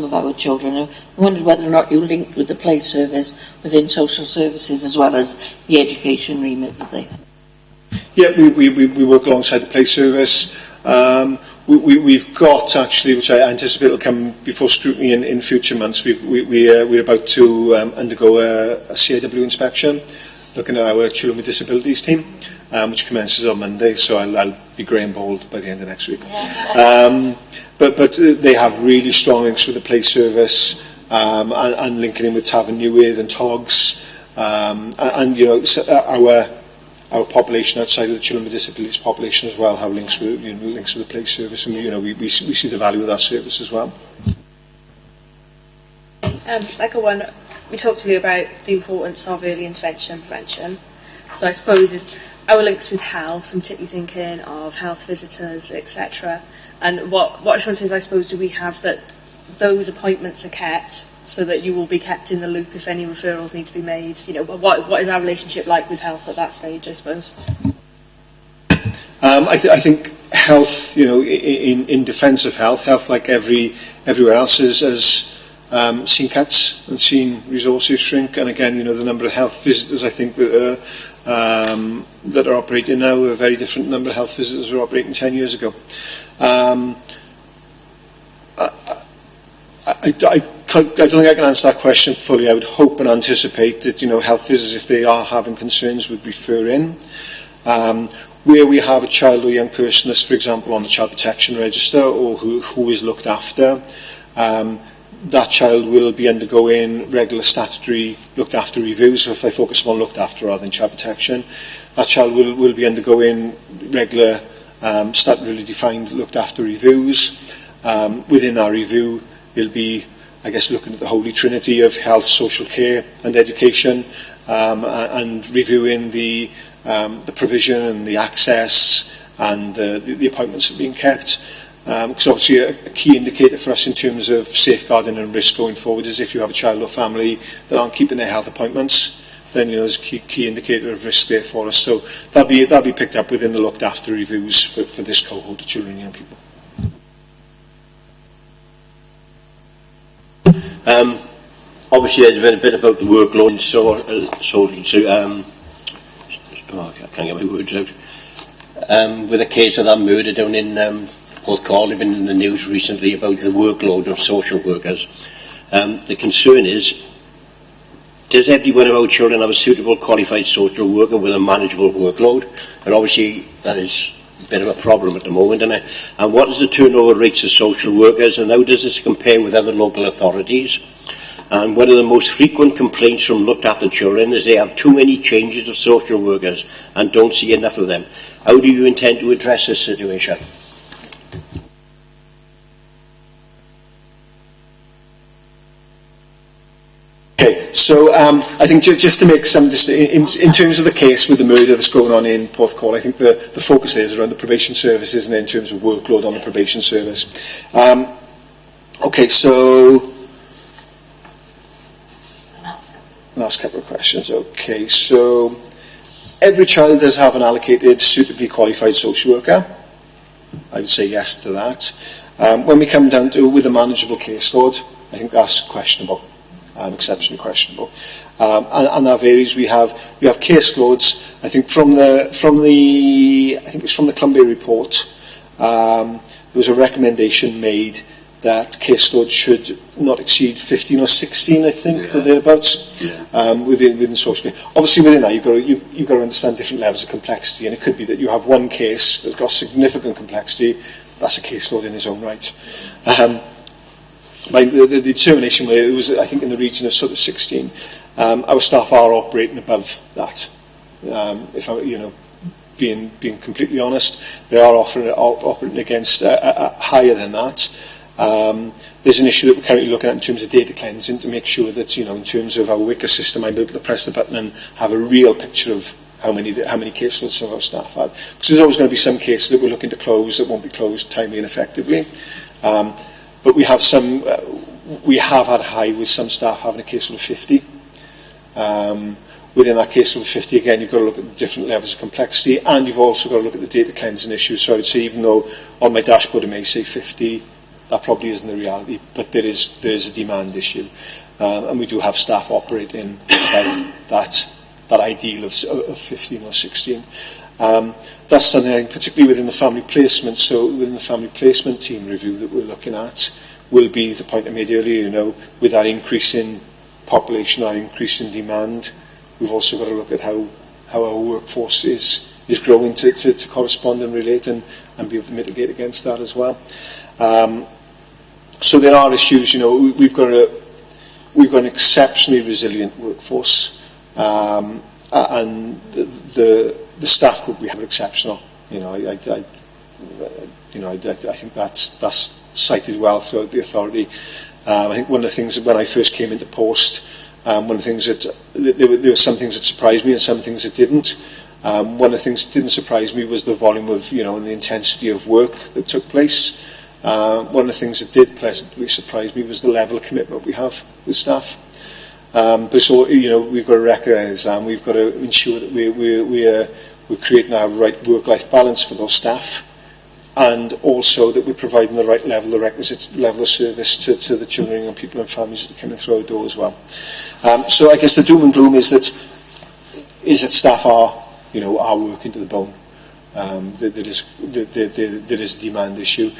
of our children. I wondered whether or not you linked with the play service within social services as well as the education remit that they had. Yeah, we work alongside the play service. We've got, actually, which I anticipate will come before scrutiny in future months, we're about to undergo a CIW inspection, looking at our children with disabilities team. which commences on Monday, so I'll be grey and bald by the end of next week. But they have really strong links with the play service, and linking in with Tafon Newydd and Togs, and you know, our population outside of the children with disabilities population as well have links with, you know, links with the play service, and you know, we see the value of that service as well. Like one, we talked to you about the importance of early intervention and prevention. So I suppose is our links with health, I'm particularly thinking of health visitors, etc. And what assurances, I suppose, do we have that those appointments are kept, so that you will be kept in the loop if any referrals need to be made? You know, what is our relationship like with health at that stage, I suppose? I think health, you know, in defence of health like everywhere else has seen cuts and seen resources shrink. And again, you know, the number of health visitors, I think, that are operating now are a very different number of health visitors were operating 10 years ago. I don't think I can answer that question fully. I would hope and anticipate that, you know, health visitors, if they are having concerns, would refer in. Where we have a child or young person that's, for example, on the child protection register, or who is looked after, that child will be undergoing regular statutory looked after reviews. So if I focus on looked after rather than child protection, that child will be undergoing regular statutorily defined looked after reviews. Within that review, they'll be, I guess, looking at the holy trinity of health, social care and education, and reviewing the provision and the access and the appointments that are being kept. Because obviously a key indicator for us in terms of safeguarding and risk going forward is if you have a child or family that aren't keeping their health appointments, then, you know, there's a key indicator of risk there for us. So that'll be picked up within the looked after reviews for this cohort of children and young people. Obviously, there's been a bit about the workload, I can't get my words out. With a case of that murder down in Porthcawl, been in the news recently about the workload of social workers. The concern is, does every one of our children have a suitable qualified social worker with a manageable workload? And obviously, that is a bit of a problem at the moment, isn't it? And what is the turnover rates of social workers, and how does this compare with other local authorities? And one of the most frequent complaints from looked after children is they have too many changes of social workers and don't see enough of them. How do you intend to address this situation? Okay, so I think just to make some, in terms of the case with the murder that's going on in Porthcawl, I think the focus there is around the probation service, isn't it, in terms of workload on the probation service. Okay, so last couple of questions. Okay, so every child does have an allocated suitably qualified social worker. I would say yes to that. When we come down to with a manageable caseload, I think that's questionable. Exceptionally questionable, and that varies. We have caseloads. I think from the Clumbay report, there was a recommendation made that caseload should not exceed 15 or 16, I think, or thereabouts, within social care. Obviously, within that, you've got to understand different levels of complexity, and it could be that you have one case that's got significant complexity. That's a caseload in its own right. By the determination where it was, I think, in the region of sort of 16, our staff are operating above that. If I, you know, being completely honest, they are operating against higher than that. There's an issue that we're currently looking at in terms of data cleansing to make sure that, you know, in terms of our WICA system, I'm able to press the button and have a real picture of how many caseloads some of our staff have. Because there's always going to be some cases that we're looking to close that won't be closed timely and effectively. But we have had high with some staff having a caseload of 50. Within that caseload of 50, again, you've got to look at the different levels of complexity, and you've also got to look at the data cleansing issues. So I would say, even though on my dashboard it may say 50, that probably isn't the reality, but there is a demand issue. And we do have staff operating above that ideal of 15 or 16. That's something, I think, particularly within the family placement. So within the family placement team review that we're looking at will be the point I made earlier, you know, with that increase in population, that increase in demand, we've also got to look at how our workforce is growing to correspond and relate and be able to mitigate against that as well. So there are issues. We've got an exceptionally resilient workforce, and the staff group we have are exceptional. I think that's cited well throughout the authority. I think one of the things that when I first came into post, one of the things that there were some things that surprised me and some things that didn't. One of the things that didn't surprise me was the volume of, and the intensity of work that took place. One of the things that did pleasantly surprise me was the level of commitment we have with staff. But so, we've got to recognise and we've got to ensure that we're creating our right work-life balance for those staff, and also that we're providing the right level, the requisite level of service to the children and people and families that come in through our door as well. So I guess the doom and gloom is that staff are working to the bone. There is a demand issue.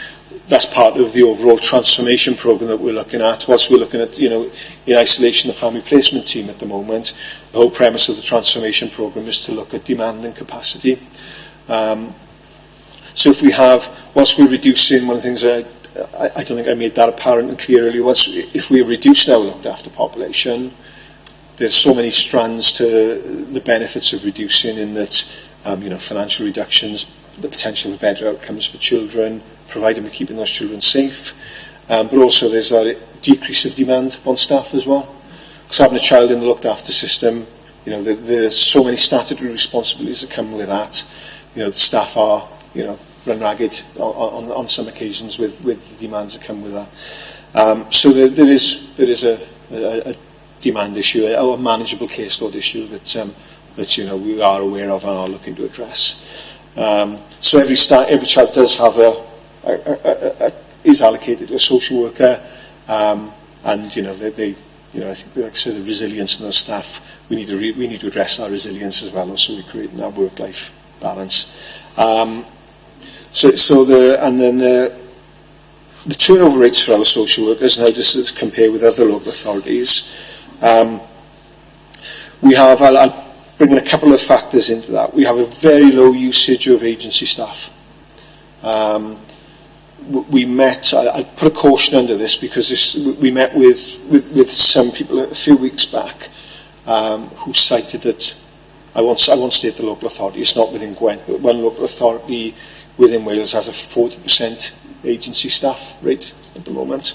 That's part of the overall transformation programme that we're looking at. Whilst we're looking at, in isolation, the family placement team at the moment, the whole premise of the transformation programme is to look at demand and capacity. So if we have, whilst we're reducing, one of the things I don't think I made that apparent and clear earlier, if we reduce our looked after population, there's so many strands to the benefits of reducing, in that financial reductions, the potential for better outcomes for children, providing we're keeping those children safe, but also there's that decrease of demand on staff as well. Because having a child in the looked after system, there's so many statutory responsibilities that come with that. The staff are, run ragged on some occasions with the demands that come with that. So there is a demand issue, a manageable caseload issue that we are aware of and are looking to address. So every child does have is allocated to a social worker, and I think, like I said, the resilience in those staff, we need to address that resilience as well, so we're creating that work-life balance. The turnover rates for our social workers, and how does this compare with other local authorities? We have, I'll bring in a couple of factors into that. We have a very low usage of agency staff. We met, I put a caution under this because we met with some people a few weeks back who cited that, I won't state the local authority, it's not within Gwent, but one local authority within Wales has a 40% agency staff rate at the moment.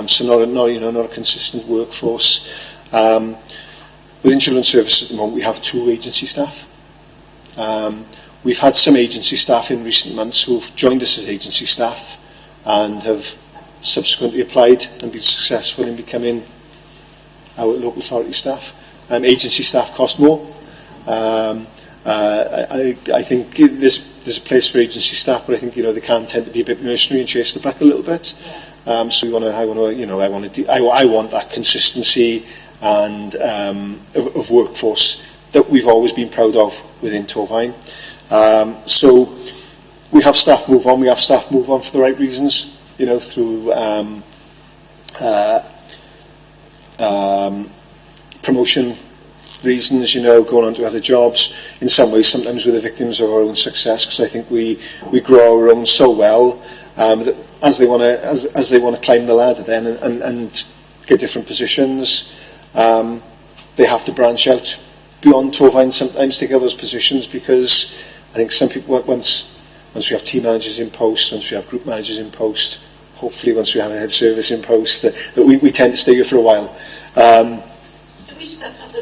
So not a consistent workforce. Within Children's Services at the moment we have 2 agency staff. We've had some agency staff in recent months who've joined us as agency staff and have subsequently applied and been successful in becoming our local authority staff. Agency staff cost more. I think there's a place for agency staff, but I think they can tend to be a bit mercenary and chase the buck a little bit. So I want that consistency and of workforce that we've always been proud of within Torfaen. So we have staff move on. We have staff move on for the right reasons, through promotion reasons, going on to other jobs. In some ways, sometimes we're the victims of our own success, because I think we grow our own so well that as they want to climb the ladder then and get different positions, they have to branch out beyond Torfaen sometimes to get those positions, because I think some people, once we have team managers in post, once we have group managers in post, hopefully once we have a head service in post, that we tend to stay here for a while. Do we still have the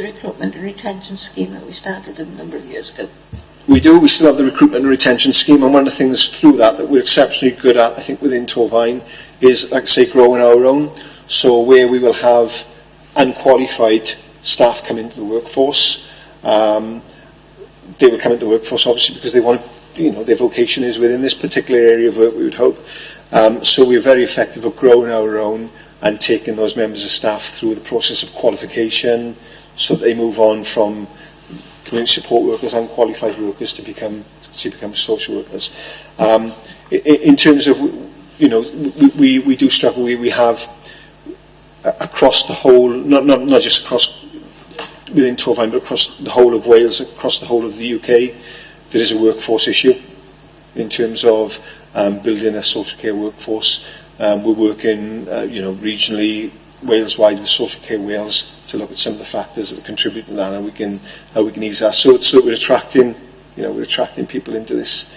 recruitment and retention scheme that we started a number of years ago? We do. We still have the recruitment and retention scheme, and one of the things through that we're exceptionally good at, I think, within Torfaen is, like I say, growing our own. So where we will have unqualified staff come into the workforce, they will come into the workforce obviously because they want to, their vocation is within this particular area of work, we would hope. So we're very effective at growing our own and taking those members of staff through the process of qualification, so that they move on from community support workers, unqualified workers, to become social workers. In terms of, we do struggle. We have across the whole, not just across within Torfaen, but across the whole of Wales, across the whole of the UK, there is a workforce issue in terms of building a social care workforce. We're working, regionally, Wales-wide with Social Care Wales to look at some of the factors that contribute to that, and how we can ease that. So that we're attracting, people into this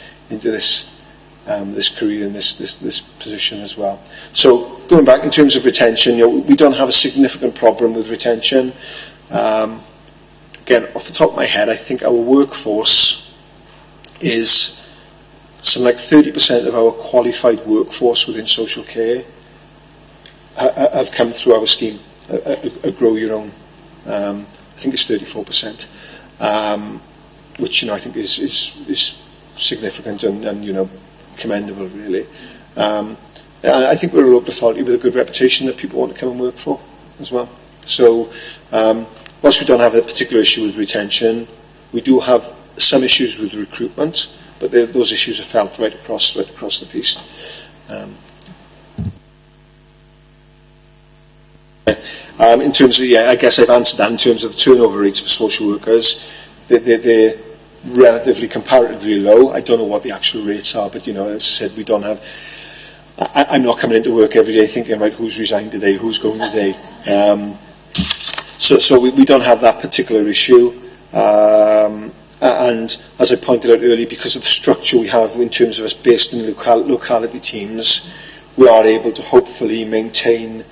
career and this position as well. So going back in terms of retention, we don't have a significant problem with retention. Again, off the top of my head, I think our workforce is something like 30% of our qualified workforce within social care have come through our scheme, a Grow Your Own. I think it's 34%, which I think is significant and commendable, really. I think we're a local authority with a good reputation that people want to come and work for as well. So whilst we don't have a particular issue with retention, we do have some issues with recruitment, but those issues are felt right across the piece. In terms of, I guess I've answered that in terms of the turnover rates for social workers. They're relatively comparatively low. I don't know what the actual rates are, but as I said, we don't have. I'm not coming into work every day thinking, right, who's resigned today, who's going today. So we don't have that particular issue. And as I pointed out earlier, because of the structure we have in terms of us based in locality teams, we are able to hopefully maintain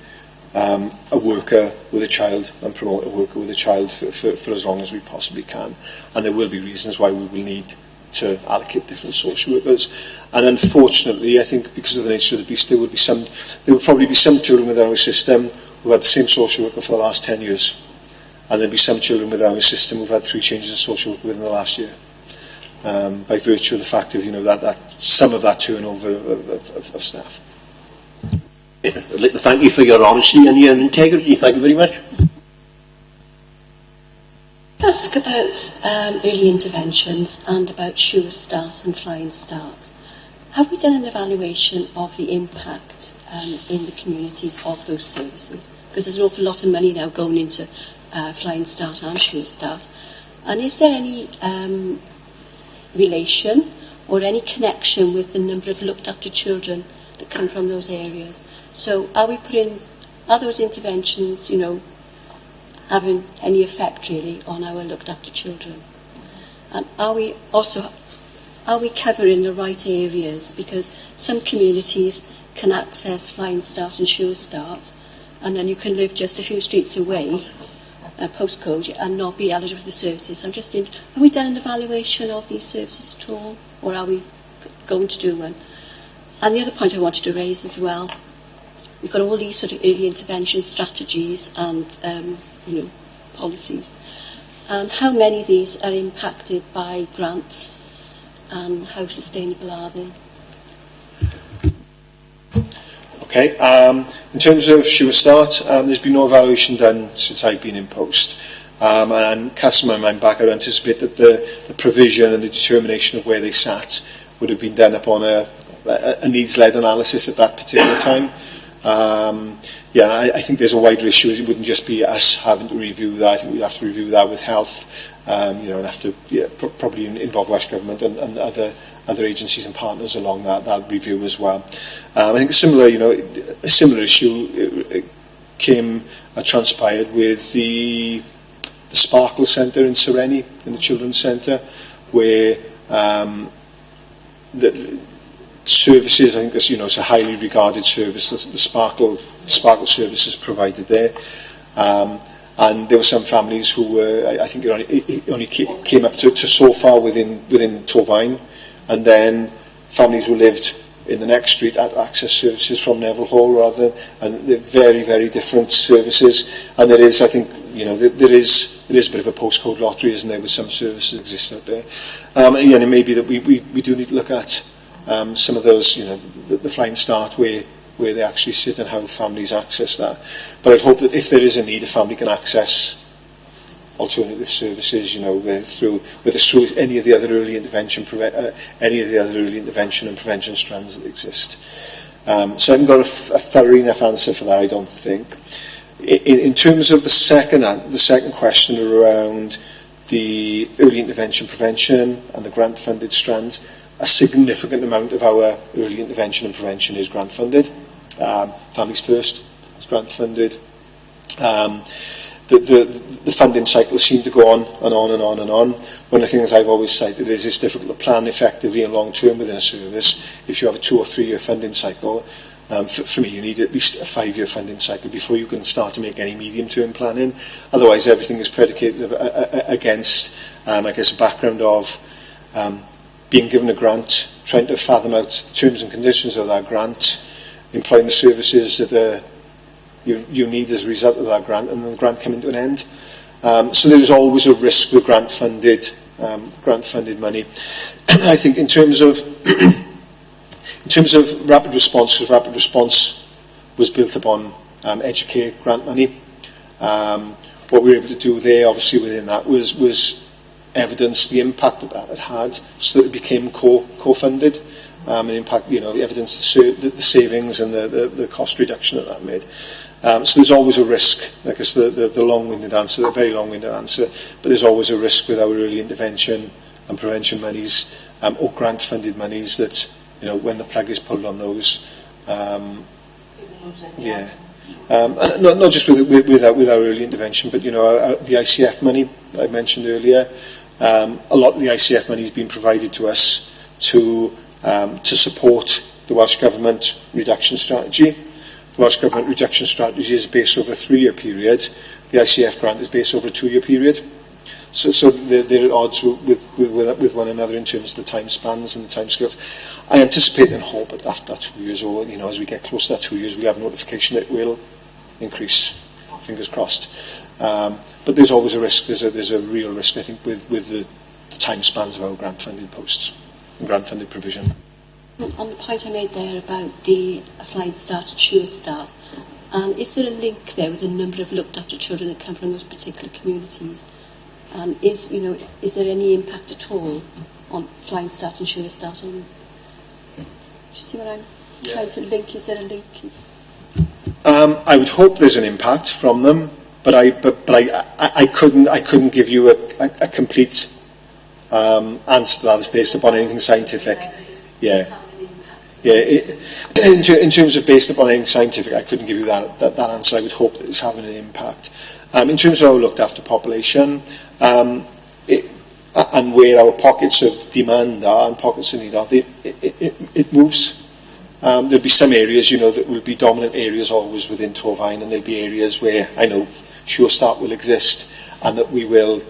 a worker with a child and promote a worker with a child for as long as we possibly can. And there will be reasons why we will need to allocate different social workers. And unfortunately, I think because of the nature of the beast, there will probably be some children within our system who had the same social worker for the last 10 years. And there'll be some children within our system who've had 3 changes of social worker within the last year. By virtue of the fact of, that some of that turnover of staff. I'd like to thank you for your honesty and your integrity. Thank you very much. Ask about early interventions and about Sure Start and Flying Start. Have we done an evaluation of the impact in the communities of those services? Because there's an awful lot of money now going into Flying Start and Sure Start. And is there any relation or any connection with the number of looked after children that come from those areas? So are those interventions, having any effect really on our looked after children? And are we covering the right areas? Because some communities can access Flying Start and Sure Start, and then you can live just a few streets away, postcode, and not be eligible for the services. So I'm just have we done an evaluation of these services at all, or are we going to do one? And the other point I wanted to raise as well, we've got all these sort of early intervention strategies and policies. And how many of these are impacted by grants, and how sustainable are they? Okay. In terms of Sure Start, there's been no evaluation done since I've been in post. And casting my mind back, I would anticipate that the provision and the determination of where they sat would have been done upon a needs-led analysis at that particular time. I think there's a wider issue. It wouldn't just be us having to review that. I think we'd have to review that with health, and have to probably involve Welsh Government and other agencies and partners along that review as well. I think a similar issue transpired with the Sparkle Centre in Sereni, in the Children's Centre, where the services, I think it's a highly regarded service, the Sparkle service is provided there. And there were some families who were, I think it only came up to so far within Torfaen, and then families who lived in the next street had access services from Neville Hall and they're very, very different services. And there is, I think, there is a bit of a postcode lottery, isn't there, with some services that exist out there. And it may be that we do need to look at some of those, the Flying Start where they actually sit and how families access that. But I'd hope that if there is a need, a family can access alternative services, through any of the other early intervention, and prevention strands that exist. So I haven't got a thorough enough answer for that, I don't think. In terms of the second question around the early intervention prevention and the grant funded strand, a significant amount of our early intervention and prevention is grant funded. Families First is grant funded. The funding cycles seem to go on and on and on and on. One of the things I've always cited is it's difficult to plan effectively and long term within a service if you have a 2 or 3 year funding cycle. For me, you need at least a 5-year funding cycle before you can start to make any medium-term planning. Otherwise, everything is predicated against, I guess, a background of being given a grant, trying to fathom out terms and conditions of that grant, employing the services that you need as a result of that grant, and then the grant coming to an end. So there is always a risk with grant-funded money. I think in terms of rapid response, because rapid response was built upon Educate grant money. What we were able to do there, obviously within that, was evidence the impact that it had, so that it became co-funded. And impact, the evidence, the savings and the cost reduction that made. So there's always a risk. I guess the long-winded answer, the very long-winded answer, but there's always a risk with our early intervention and prevention monies or grant-funded monies that, when the plug is pulled on those, not just with our early intervention, but the ICF money that I mentioned earlier. A lot of the ICF money has been provided to us to support the Welsh Government reduction strategy. The Welsh Government reduction strategy is based over a 3-year period. The ICF grant is based over a 2-year period. So they're at odds with one another in terms of the time spans and the time scales. I anticipate and hope that after 2 years, or as we get close to that 2 years, we have notification that it will increase. Fingers crossed. But there's always a risk. There's a real risk, I think, with the time spans of our grant-funded posts and grant-funded provision. On the point I made there about the Flying Start and Sure Start, is there a link there with the number of looked after children that come from those particular communities? Is there any impact at all on Flying Start and Sure Start? Do you see what I'm trying to link? Is there a link? I would hope there's an impact from them, but I couldn't give you a complete answer to that. It's based upon anything scientific. In terms of based upon anything scientific, I couldn't give you that answer. I would hope that it's having an impact. In terms of our looked after population, and where our pockets of demand are and pockets of need are, it moves. There'll be some areas, that will be dominant areas always within Torfaen, and there'll be areas where I know Sure Start will exist, and that we will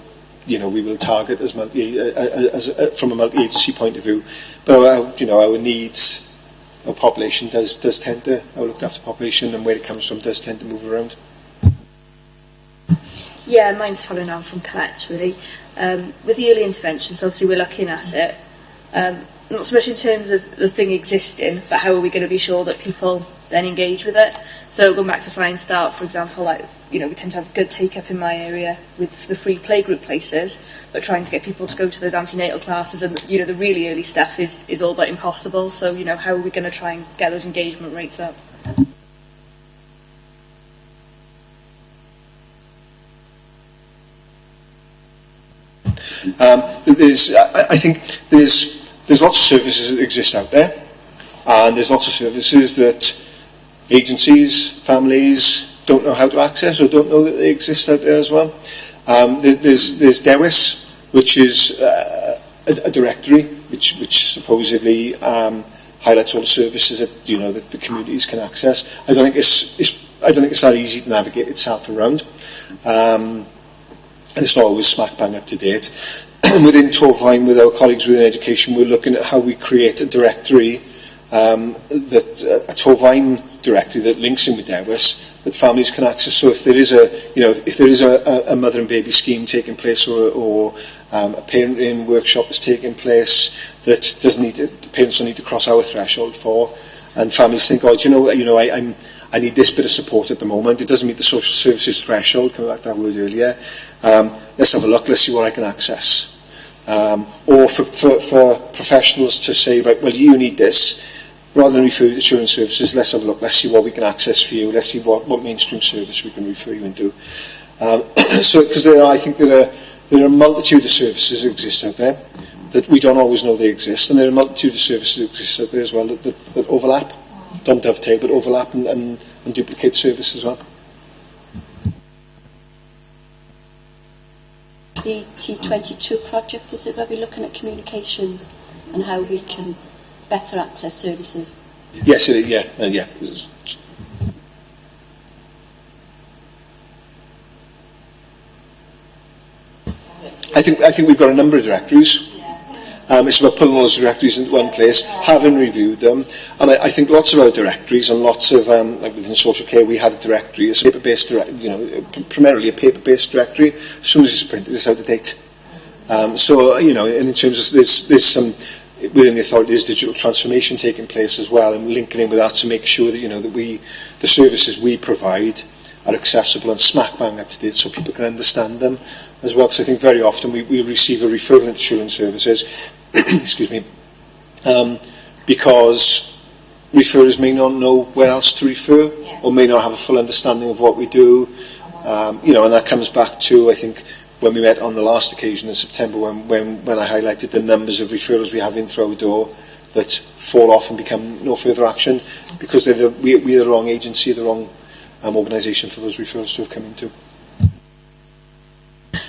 target from a multi-agency point of view. But our needs, our population does tend to, our looked after population and where it comes from does tend to move around. Yeah, mine's following on from Colette's really. With the early intervention, so obviously we're looking at it, not so much in terms of the thing existing, but how are we going to be sure that people then engage with it? So going back to Flying Start, for example, we tend to have good take-up in my area with the free playgroup places, but trying to get people to go to those antenatal classes and, the really early stuff is all but impossible. So, how are we going to try and get those engagement rates up? I think there's lots of services that exist out there, and there's lots of services that agencies, families don't know how to access or don't know that they exist out there as well. There's Dewis, which is a directory which supposedly highlights all the services that that the communities can access. I don't think it's that easy to navigate itself around. And it's not always smack bang up to date. Within Torfaen, with our colleagues within education, we're looking at how we create a directory, a Torfaen directory that links in with Dewis, that families can access. So if there is a mother and baby scheme taking place, or a parenting workshop is taking place that the parents don't need to cross our threshold for, and families think, I need this bit of support at the moment. It doesn't meet the social services threshold, coming back to that word earlier. Let's have a look, let's see what I can access. Or for professionals to say, right, well, you need this. rather than refer you to children's services, let's have a look, let's see what we can access for you, let's see what mainstream service we can refer you into. So, because I think there are a multitude of services that exist out there that we don't always know they exist, and there are a multitude of services that exist out there as well that overlap, don't dovetail, but overlap and duplicate service as well. The T22 project, is it where we're looking at communications and how we can better access services? Yes, it is, yeah, yeah. I think we've got a number of directories. It's about pulling all those directories into one place, having reviewed them, and I think lots of our directories and lots of like within social care, we had a directory, it's a paper-based, primarily a paper-based directory. As soon as it's printed, it's out of date. So and in terms of there's some within the authority, there's digital transformation taking place as well, and linking in with that to make sure that that the services we provide are accessible and smack bang up to date, so people can understand them as well. Because I think very often we receive a referral into children's services, excuse me, because referrers may not know where else to refer, or may not have a full understanding of what we do. And that comes back to, I think, when we met on the last occasion in September, when I highlighted the numbers of referrals we have in through our door that fall off and become no further action because we're the wrong agency, the wrong organisation for those referrals to have come into.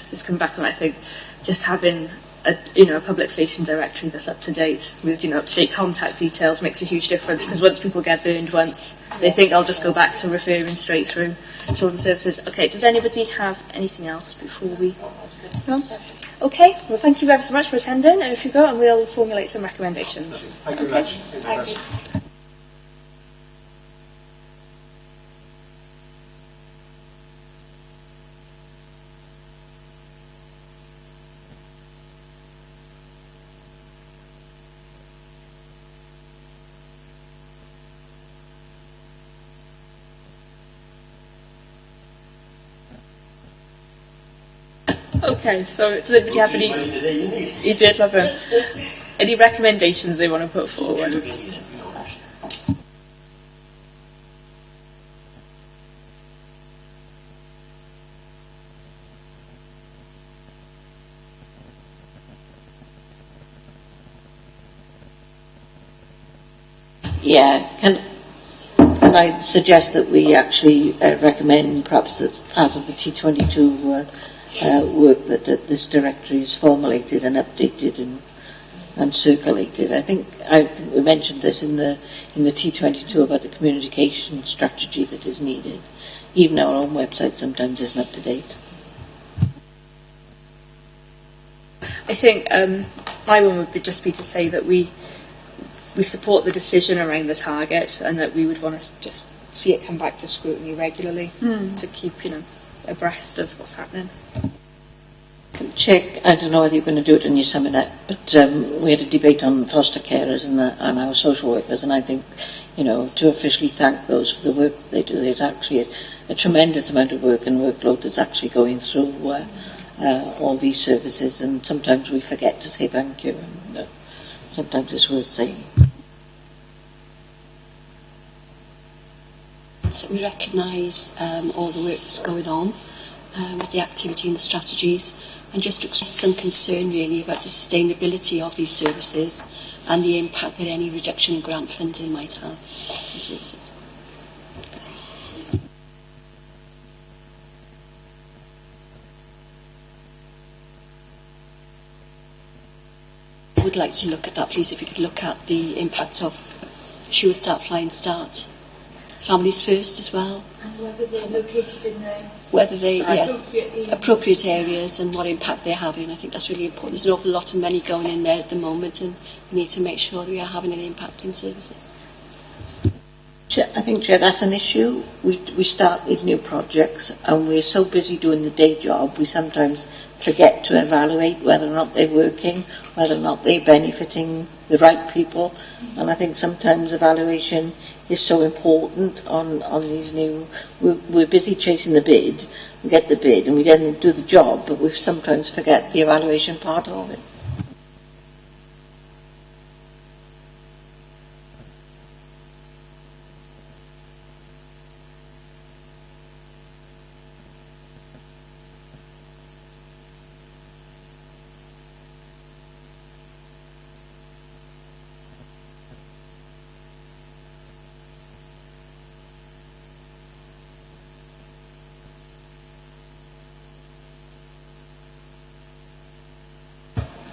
Just come back, and I think just having a public-facing directory that's up to date with up-to-date contact details makes a huge difference, because once people get burned once, they think I'll just go back to referring straight through children's services. Okay, does anybody have anything else before we? No? Okay, well thank you very much for attending, and if you go, and we'll formulate some recommendations. Thank you very much. Thank you. Okay, so does anybody have any? You did, love him. Any recommendations they want to put forward? Yeah, can I suggest that we actually recommend, perhaps as part of the T22 work, that this directory is formulated and updated and circulated. I think we mentioned this in the T22 about the communication strategy that is needed. Even our own website sometimes isn't up to date. I think my one would just be to say that we support the decision around the target, and that we would want to just see it come back to scrutiny regularly to keep abreast of what's happening. Check, I don't know whether you're going to do it in your seminar, but we had a debate on foster carers and our social workers, and I think, to officially thank those for the work that they do. There's actually a tremendous amount of work and workload that's actually going through all these services, and sometimes we forget to say thank you, and sometimes it's worth saying. So we recognise all the work that's going on with the activity and the strategies, and just to express some concern really about the sustainability of these services and the impact that any reduction in grant funding might have on services. I would like to look at that, please, if you could look at the impact of Sure Start, Flying Start, Families First as well. And whether they're located in the appropriate areas and what impact they're having. I think that's really important. There's an awful lot of money going in there at the moment, and we need to make sure that we are having an impact in services. I think, Chair, that's an issue. We start these new projects and we're so busy doing the day job, we sometimes forget to evaluate whether or not they're working, whether or not they're benefiting the right people. And I think sometimes evaluation is so important on these new... We're busy chasing the bid, we get the bid and we then do the job, but we sometimes forget the evaluation part of it.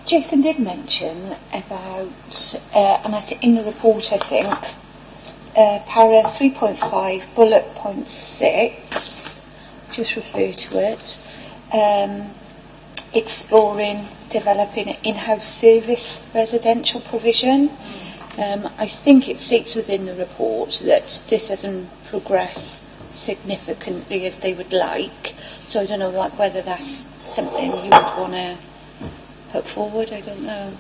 Jason did mention about, and I see in the report, I think, para 3.5, bullet point 6, just refer to it, exploring developing in-house service residential provision. I think it states within the report that this hasn't progressed significantly as they would like, so I don't know whether that's something you would want to put forward. I don't know.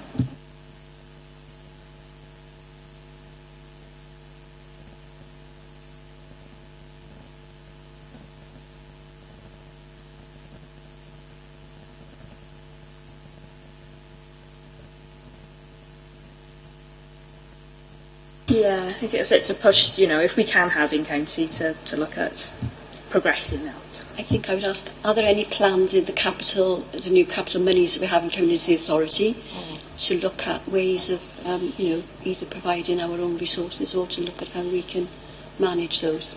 Yeah, I think it's a push, if we can have in county to look at progressing that. I think I would ask, are there any plans in the new capital monies that we have in Community Authority to look at ways of, either providing our own resources or to look at how we can manage those?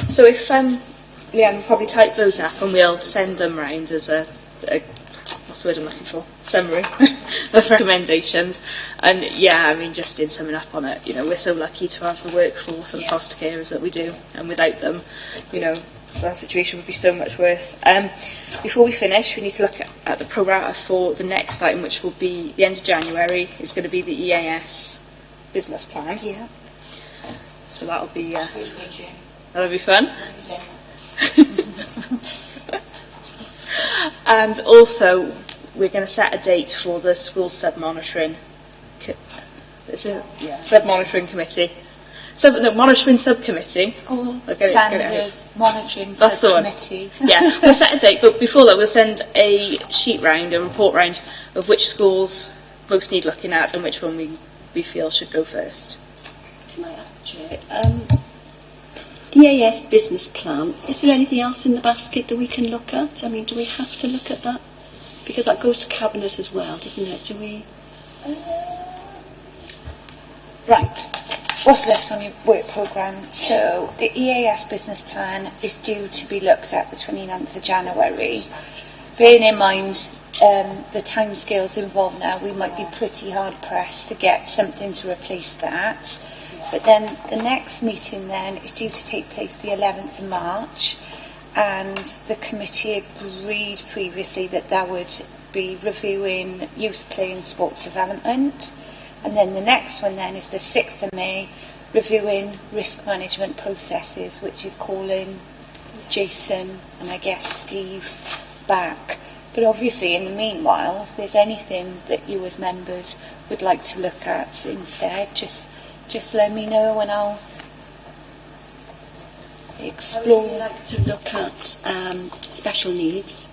So if Leanne will probably type those up and we'll send them round as a what's the word I'm looking for? Summary of recommendations. And just in summing up on it, we're so lucky to have the workforce and foster carers that we do, and without them, our situation would be so much worse. Before we finish, we need to look at the pro rata for the next item, which will be the end of January. It's going to be the EAS business plan. Yeah. So that'll be that'll be fun. And also, we're going to set a date for the school sub-monitoring. Sub-monitoring committee. Monitoring subcommittee. School Okay, standards monitoring That's subcommittee. The one. Yeah, we'll set a date, but before that, we'll send a report round of which schools most need looking at and which one we feel should go first. Can I ask, Chair? The EAS business plan, is there anything else in the basket that we can look at? I mean, do we have to look at that? Because that goes to Cabinet as well, doesn't it? Do we... Right. What's left on your work programme? So the EAS business plan is due to be looked at the 29th of January. Bearing in mind the timescales involved now, we might be pretty hard pressed to get something to replace that. But then the next meeting then is due to take place the 11th of March, and the committee agreed previously that that would be reviewing youth play and sports development. And then the next one then is the 6th of May, reviewing risk management processes, which is calling Jason and I guess Steve back. But obviously in the meanwhile, if there's anything that you as members would like to look at instead, just let me know and I'll explore. I would like to look at special needs.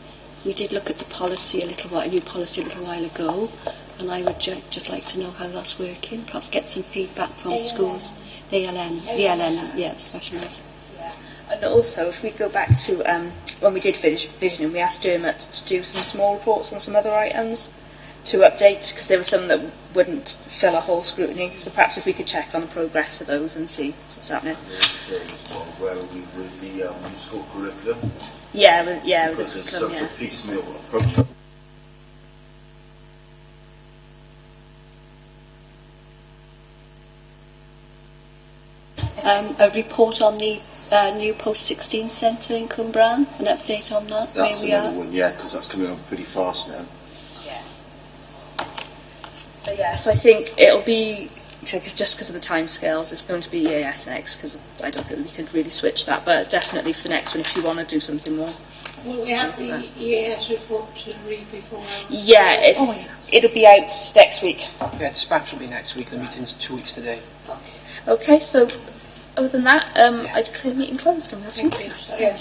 We did look at the policy a new policy a little while ago, and I would just like to know how that's working. Perhaps get some feedback from schools. ELN, special needs. Yeah. And also, if we go back to when we did visioning, we asked Dermot to do some small reports on some other items to update, because there were some that wouldn't fill a whole scrutiny. So perhaps if we could check on the progress of those and see what's happening. Where are we with the new school curriculum? Because it's such a piecemeal approach. A report on the new post-16 centre in Cwmbran, an update on that. That's another one, because that's coming on pretty fast now. So I think it'll be, just because of the timescales, it's going to be EAS next, because I don't think we could really switch that, but definitely for the next one if you want to do something more. Will we have the EAS report to read before? Yeah, it'll be out next week. Yeah, dispatch will be next week. The meeting's 2 weeks today. Okay, so other than that, I declare the meeting closed. Thank you.